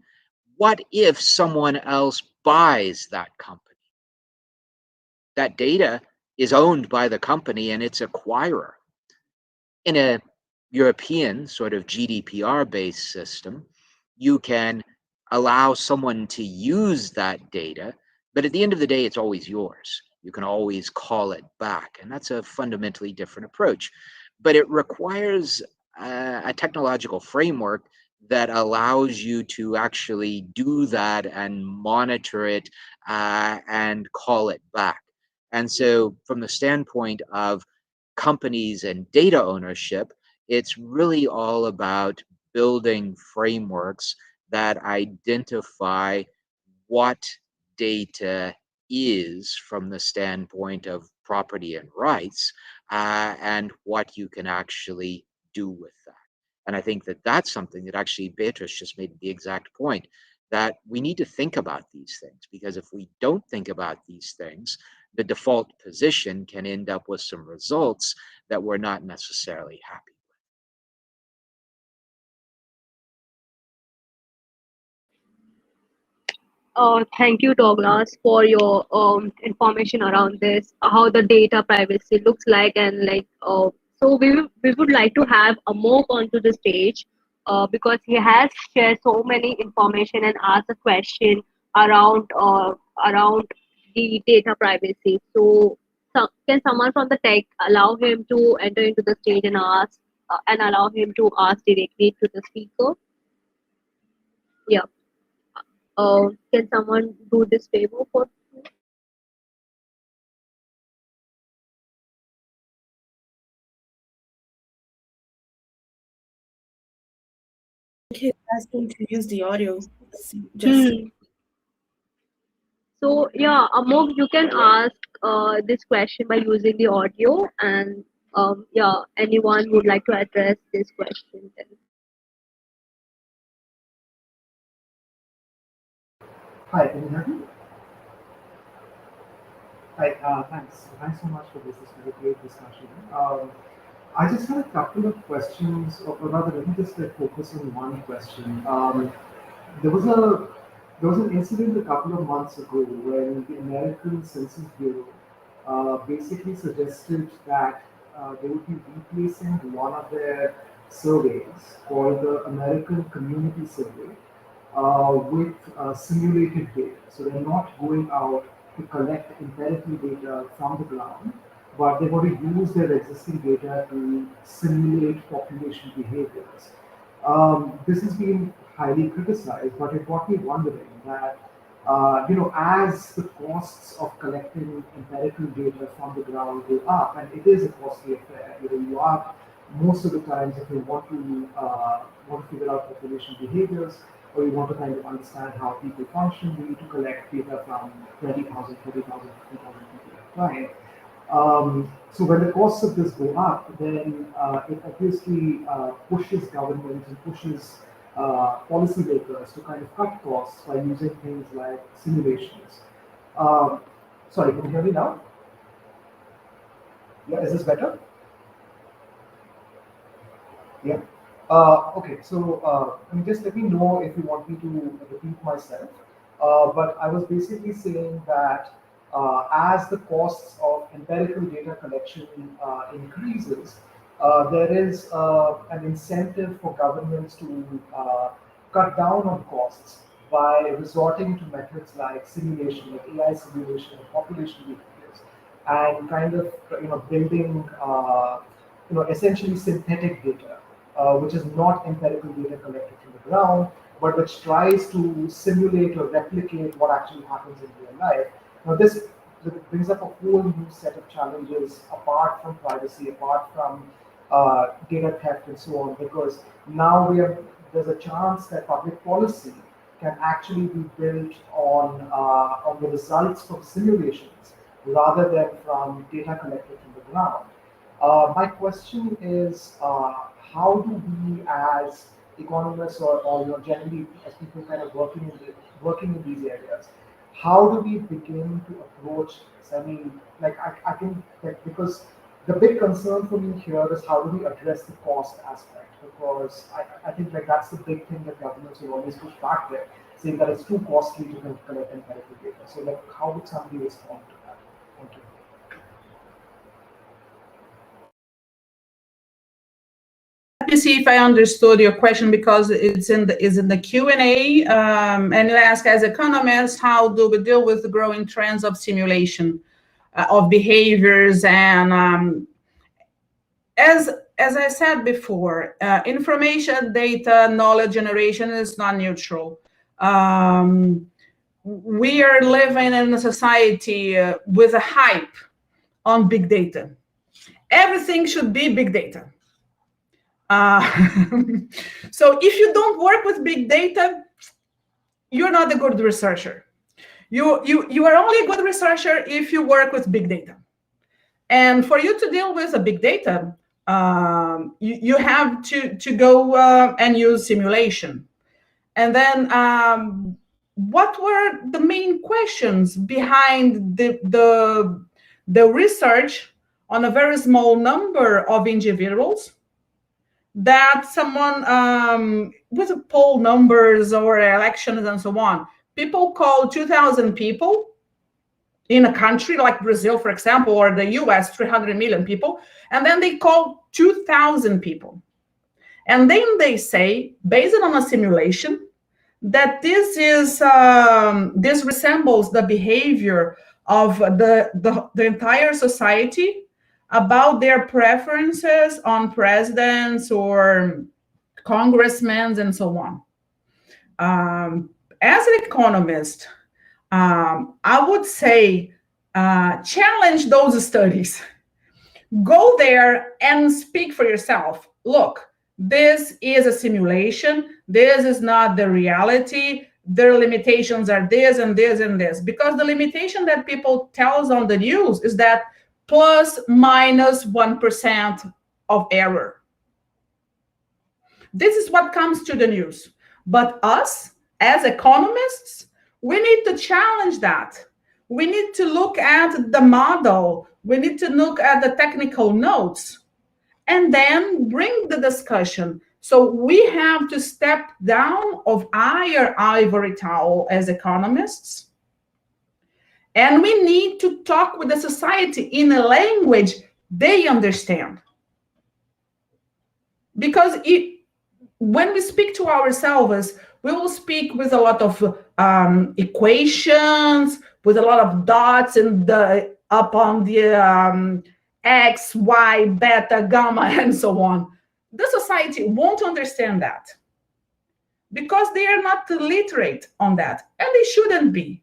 What if someone else buys that company? That data is owned by the company and its acquirer. In a European sort of GDPR-based system, you can allow someone to use that data, but at the end of the day, it's always yours. You can always call it back, and that's a fundamentally different approach. But it requires a technological framework that allows you to actually do that and monitor it and call it back. And so from the standpoint of companies and data ownership, it's really all about building frameworks that identify what data is from the standpoint of property and rights, and what you can actually do with that. And I think that that's something that actually Beatrice just made the exact point, that we need to think about these things, because if we don't think about these things, the default position can end up with some results that we're not necessarily happy with. Thank you, Douglas, for your information around this, how the data privacy looks like, and like. So we would like to have Amok onto the stage because he has shared so many information and asked a question around the data privacy. So can someone from the tech allow him to enter into the stage and ask and allow him to ask directly to the speaker? Yeah. Can someone do this favor for? He's asking to use the audio. Just Hmm. So yeah, Amok, you can ask this question by using the audio, and yeah, anyone would like to address this question then. Hi, can you hear me? Hi, thanks. Thanks so much for this. This was a great discussion. I just had a couple of questions, or rather, let me just focus on one question. There was a there was an incident a couple of months ago when the American Census Bureau basically suggested that they would be replacing one of their surveys called the American Community Survey with simulated data. So they're not going out to collect empirical data from the ground, but they want to use their existing data to simulate population behaviors. This has been highly criticized, but it got me wondering that, as the costs of collecting empirical data from the ground go up, and it is a costly affair, you are most of the times, if you want to figure out population behaviors, or you want to kind of understand how people function, you need to collect data from 20,000, 30,000, 50,000 people at a time. So when the costs of this go up, then it obviously pushes governments and pushes policymakers to kind of cut costs by using things like simulations. Sorry, can you hear me now? Yeah, is this better? Yeah. Okay, so just let me know if you want me to repeat myself. But I was basically saying that as the costs of empirical data collection increases, there is an incentive for governments to cut down on costs by resorting to methods like simulation, like AI simulation of population behaviors, and kind of building essentially synthetic data, which is not empirical data collected from the ground, but which tries to simulate or replicate what actually happens in real life. Now, this brings up a whole new set of challenges apart from privacy, apart from data theft, and so on, because now there's a chance that public policy can actually be built on the results from simulations rather than from data collected from the ground. My question is, how do we as economists or generally as people kind of working in these areas, how do we begin to approach this? I mean, like I think that because the big concern for me here is how do we address the cost aspect, because I think like that's the big thing that governments will always push back with, saying that it's too costly to collect empirical data. So like how would somebody respond to that? Thank you. Let me see if I understood your question, because it's in the Q&A, and you ask, as economists, how do we deal with the growing trends of simulation of behaviors? And as I said before, information, data, knowledge generation is not neutral. We are living in a society with a hype on big data. Everything should be big data. So if you don't work with big data, you're not a good researcher. You are only a good researcher if you work with big data. And for you to deal with a big data, you have to go and use simulation. And then what were the main questions behind the research on a very small number of individuals that someone with poll numbers or elections and so on, people call 2,000 people in a country like Brazil, for example, or the US, 300 million people, and then they call 2,000 people. And then they say, based on a simulation, that this resembles the behavior of the entire society about their preferences on presidents or congressmen and so on. As an economist, I would say challenge those studies. Go there and speak for yourself. Look, this is a simulation. This is not the reality. Their limitations are this and this and this. Because the limitation that people tell us on the news is that plus minus 1% of error. This is what comes to the news. But us, as economists, we need to challenge that. We need to look at the model. We need to look at the technical notes and then bring the discussion. So we have to step down of our ivory tower as economists. And we need to talk with the society in a language they understand. Because when we speak to ourselves, we will speak with a lot of equations, with a lot of dots and up on the X, Y, beta, gamma, and so on. The society won't understand that because they are not literate on that, and they shouldn't be.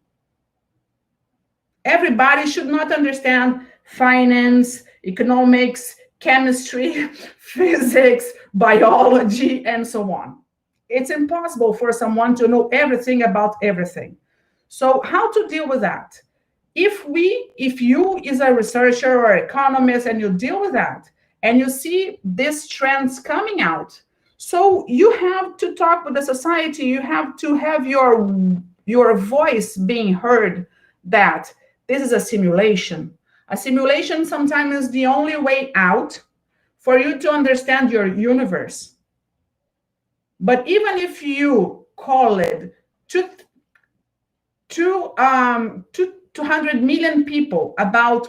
Everybody should not understand finance, economics, chemistry, physics, biology, and so on. it's impossible for someone to know everything about everything. So how to deal with that? If you is a researcher or economist and you deal with that and you see these trends coming out, so you have to talk with the society, you have to have your voice being heard, that this is a simulation. A simulation sometimes is the only way out for you to understand your universe. But even if you call it 200 million people about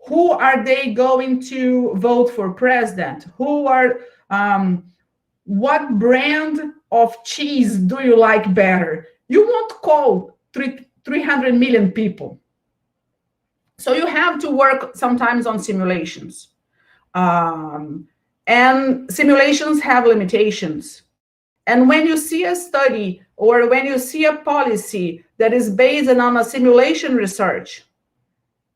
who are they going to vote for president, what brand of cheese do you like better, you won't call 300 million people. So you have to work sometimes on simulations. And simulations have limitations. And when you see a study or when you see a policy that is based on a simulation research,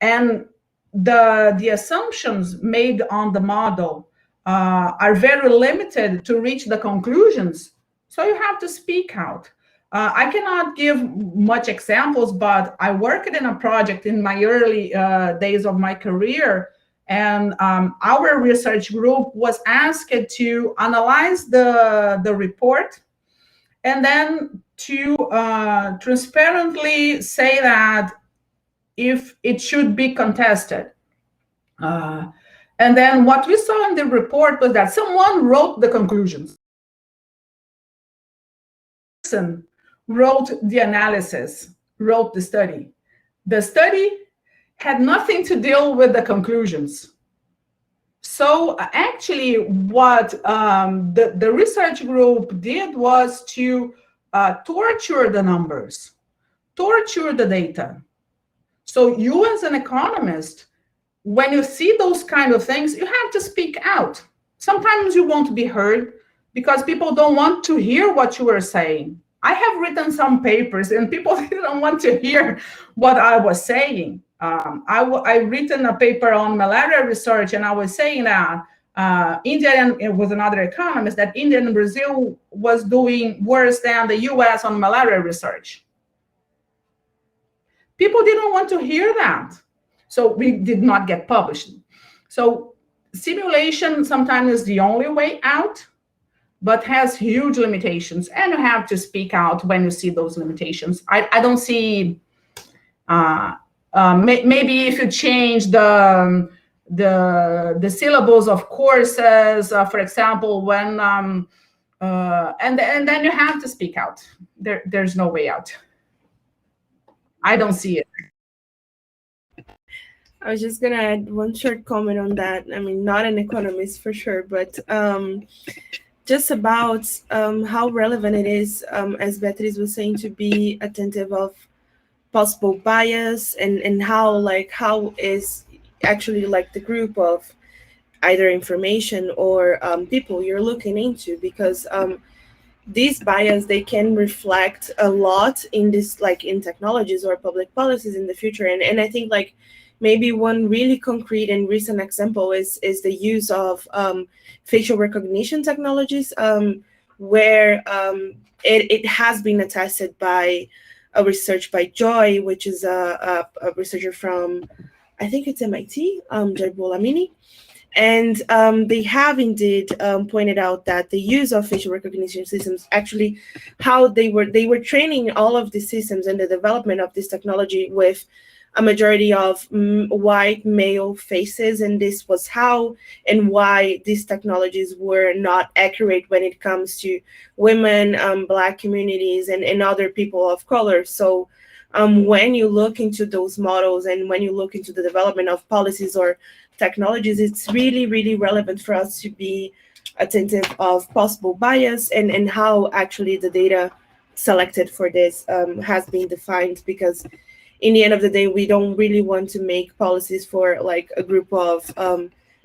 and the assumptions made on the model are very limited to reach the conclusions, so you have to speak out. I cannot give much examples, but I worked in a project in my early days of my career, and our research group was asked to analyze the report and then to transparently say that if it should be contested. And then what we saw in the report was that someone wrote the conclusions. Wrote the analysis, wrote the study. The study had nothing to deal with the conclusions. So actually what the research group did was to torture the numbers, torture the data. So you as an economist, when you see those kind of things, you have to speak out. Sometimes you won't be heard because people don't want to hear what you are saying. I have written some papers and people didn't want to hear what I was saying. I written a paper on malaria research, and I was saying that India, and it was another economist, that India and Brazil was doing worse than the US on malaria research. People didn't want to hear that. So we did not get published. So simulation sometimes is the only way out, but has huge limitations, and you have to speak out when you see those limitations. I don't see, maybe if you change the syllables of courses, for example, when, and then you have to speak out. There's no way out. I don't see it. I was just going to add one short comment on that. I mean, not an economist for sure, but just about how relevant it is, as Beatriz was saying, to be attentive of possible bias, and how is actually the group of either information or people you're looking into, because these bias, they can reflect a lot in this, in technologies or public policies in the future. And I think maybe one really concrete and recent example is the use of facial recognition technologies, where it has been attested by a research by Joy, which is a researcher from, I think it's MIT, Joy Bolamini. And they have indeed pointed out that the use of facial recognition systems, actually how they were training all of these systems and the development of this technology with a majority of white male faces, and this was how and why these technologies were not accurate when it comes to women, Black communities, and other people of color. So when you look into those models and when you look into the development of policies or technologies, it's really, really relevant for us to be attentive of possible bias and how actually the data selected for this has been defined, because in the end of the day, we don't really want to make policies for a group of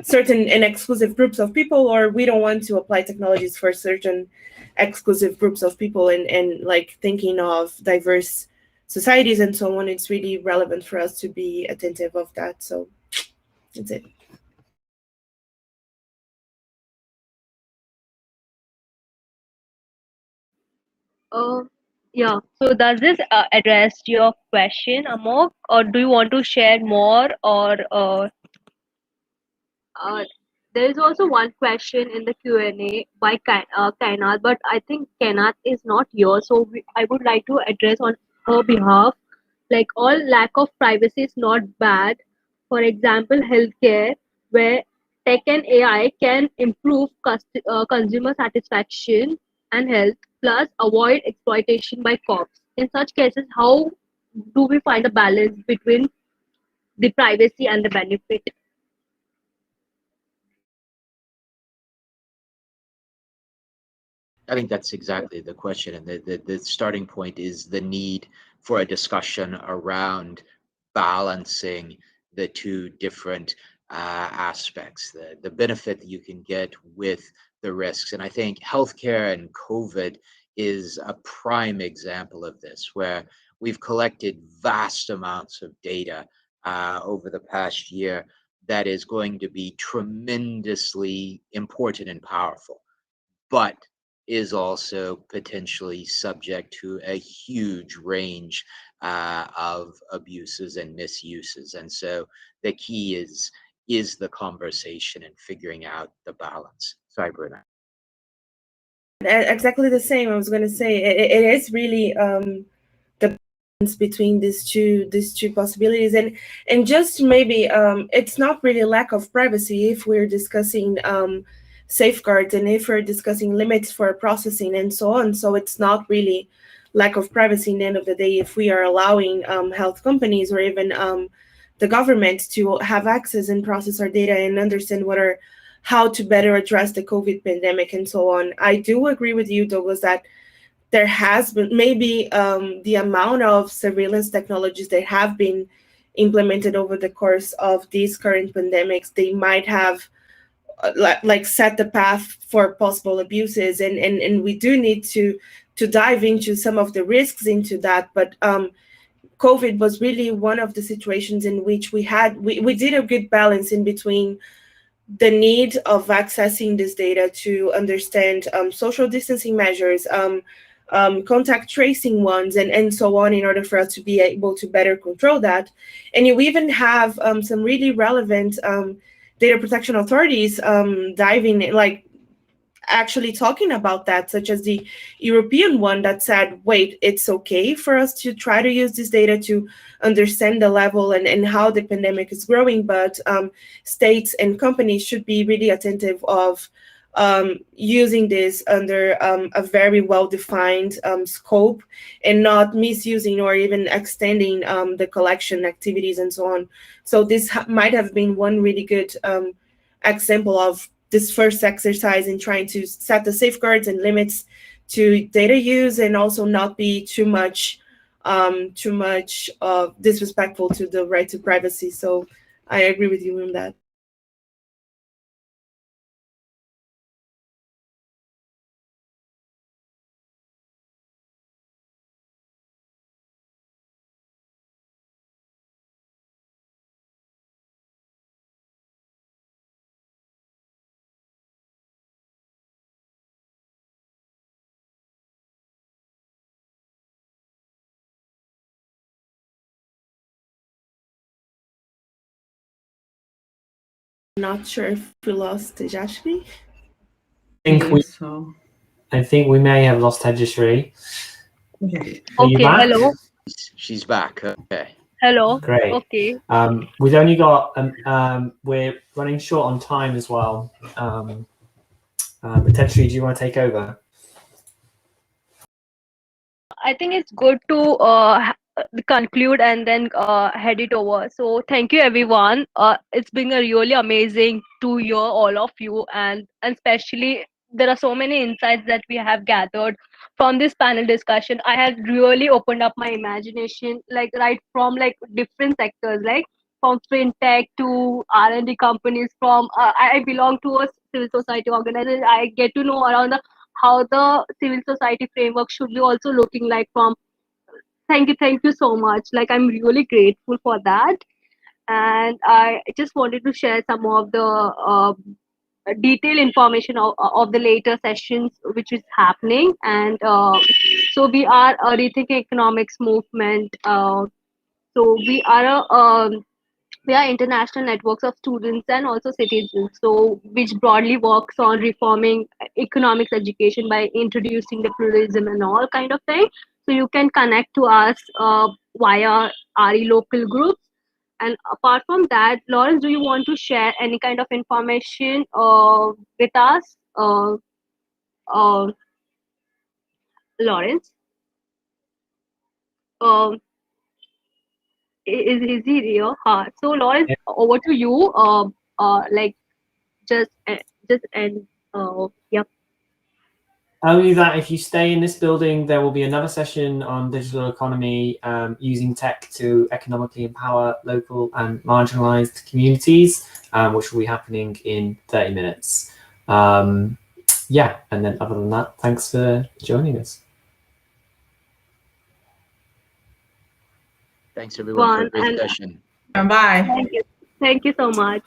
certain and exclusive groups of people, or we don't want to apply technologies for certain exclusive groups of people and thinking of diverse societies and so on. It's really relevant for us to be attentive of that. So that's it. Yeah. So does this address your question, Amok, or do you want to share more? Or there is also one question in the Q&A by Kainat, but I think Kainat is not here, so I would like to address on her behalf. Like, all lack of privacy is not bad. For example, healthcare, where tech and AI can improve consumer satisfaction and health, plus avoid exploitation by cops. In such cases, how do we find a balance between the privacy and the benefit? I think that's exactly the question. And the starting point is the need for a discussion around balancing the two different aspects, the benefit that you can get with the risks. And I think healthcare and COVID is a prime example of this, where we've collected vast amounts of data over the past year that is going to be tremendously important and powerful, but is also potentially subject to a huge range of abuses and misuses. And so the key is the conversation and figuring out the balance. Sorry, Bruna. Exactly the same. I was going to say it is really the balance between these two possibilities, and just maybe it's not really lack of privacy if we're discussing safeguards and if we're discussing limits for processing and so on. So it's not really lack of privacy in the end of the day if we are allowing health companies or even the government to have access and process our data and understand how to better address the COVID pandemic and so on. I do agree with you, Douglas, that there has been maybe the amount of surveillance technologies that have been implemented over the course of these current pandemics, they might have like set the path for possible abuses, and we do need to dive into some of the risks into that. But COVID was really one of the situations in which we did a good balance in between the need of accessing this data to understand social distancing measures, contact tracing ones, and so on, in order for us to be able to better control that. And you even have some really relevant data protection authorities diving, like actually talking about that, such as the European one that said, wait, it's okay for us to try to use this data to understand the level and how the pandemic is growing, but states and companies should be really attentive of using this under a very well-defined scope and not misusing or even extending the collection activities and so on. So this might have been one really good example of this first exercise in trying to set the safeguards and limits to data use, and also not be too much disrespectful to the right to privacy. So I agree with you on that. Not sure if we lost Tejashri. I think we may have lost Tejashri. Okay. Are you back? Hello. She's back. Okay. Hello. Great. Okay. We've only got we're running short on time as well. Potentially, do you want to take over? I think it's good to conclude and then head it over. So thank you, everyone. It's been a really amazing to hear all of you, and especially there are so many insights that we have gathered from this panel discussion. I had really opened up my imagination, like right from like different sectors, like from fintech to R&D companies. From I belong to a civil society organization. I get to know around how the civil society framework should be also looking like. From thank you so much, like I'm really grateful for that. And I just wanted to share some of the detailed information of the later sessions which is happening. And so we are a Rethink Economics movement. So we are international networks of students and also citizens, so which broadly works on reforming economics education by introducing the pluralism and all kind of thing. So you can connect to us via RE local groups. And apart from that, Lawrence, do you want to share any kind of information with us? Uh, Lawrence, um, is he here? So Lawrence, over to you. Like just and yeah. Only that if you stay in this building, there will be another session on digital economy, using tech to economically empower local and marginalized communities, which will be happening in 30 minutes. Yeah, and then other than that, thanks for joining us. Thanks everyone for a great And session. Bye. thank you so much.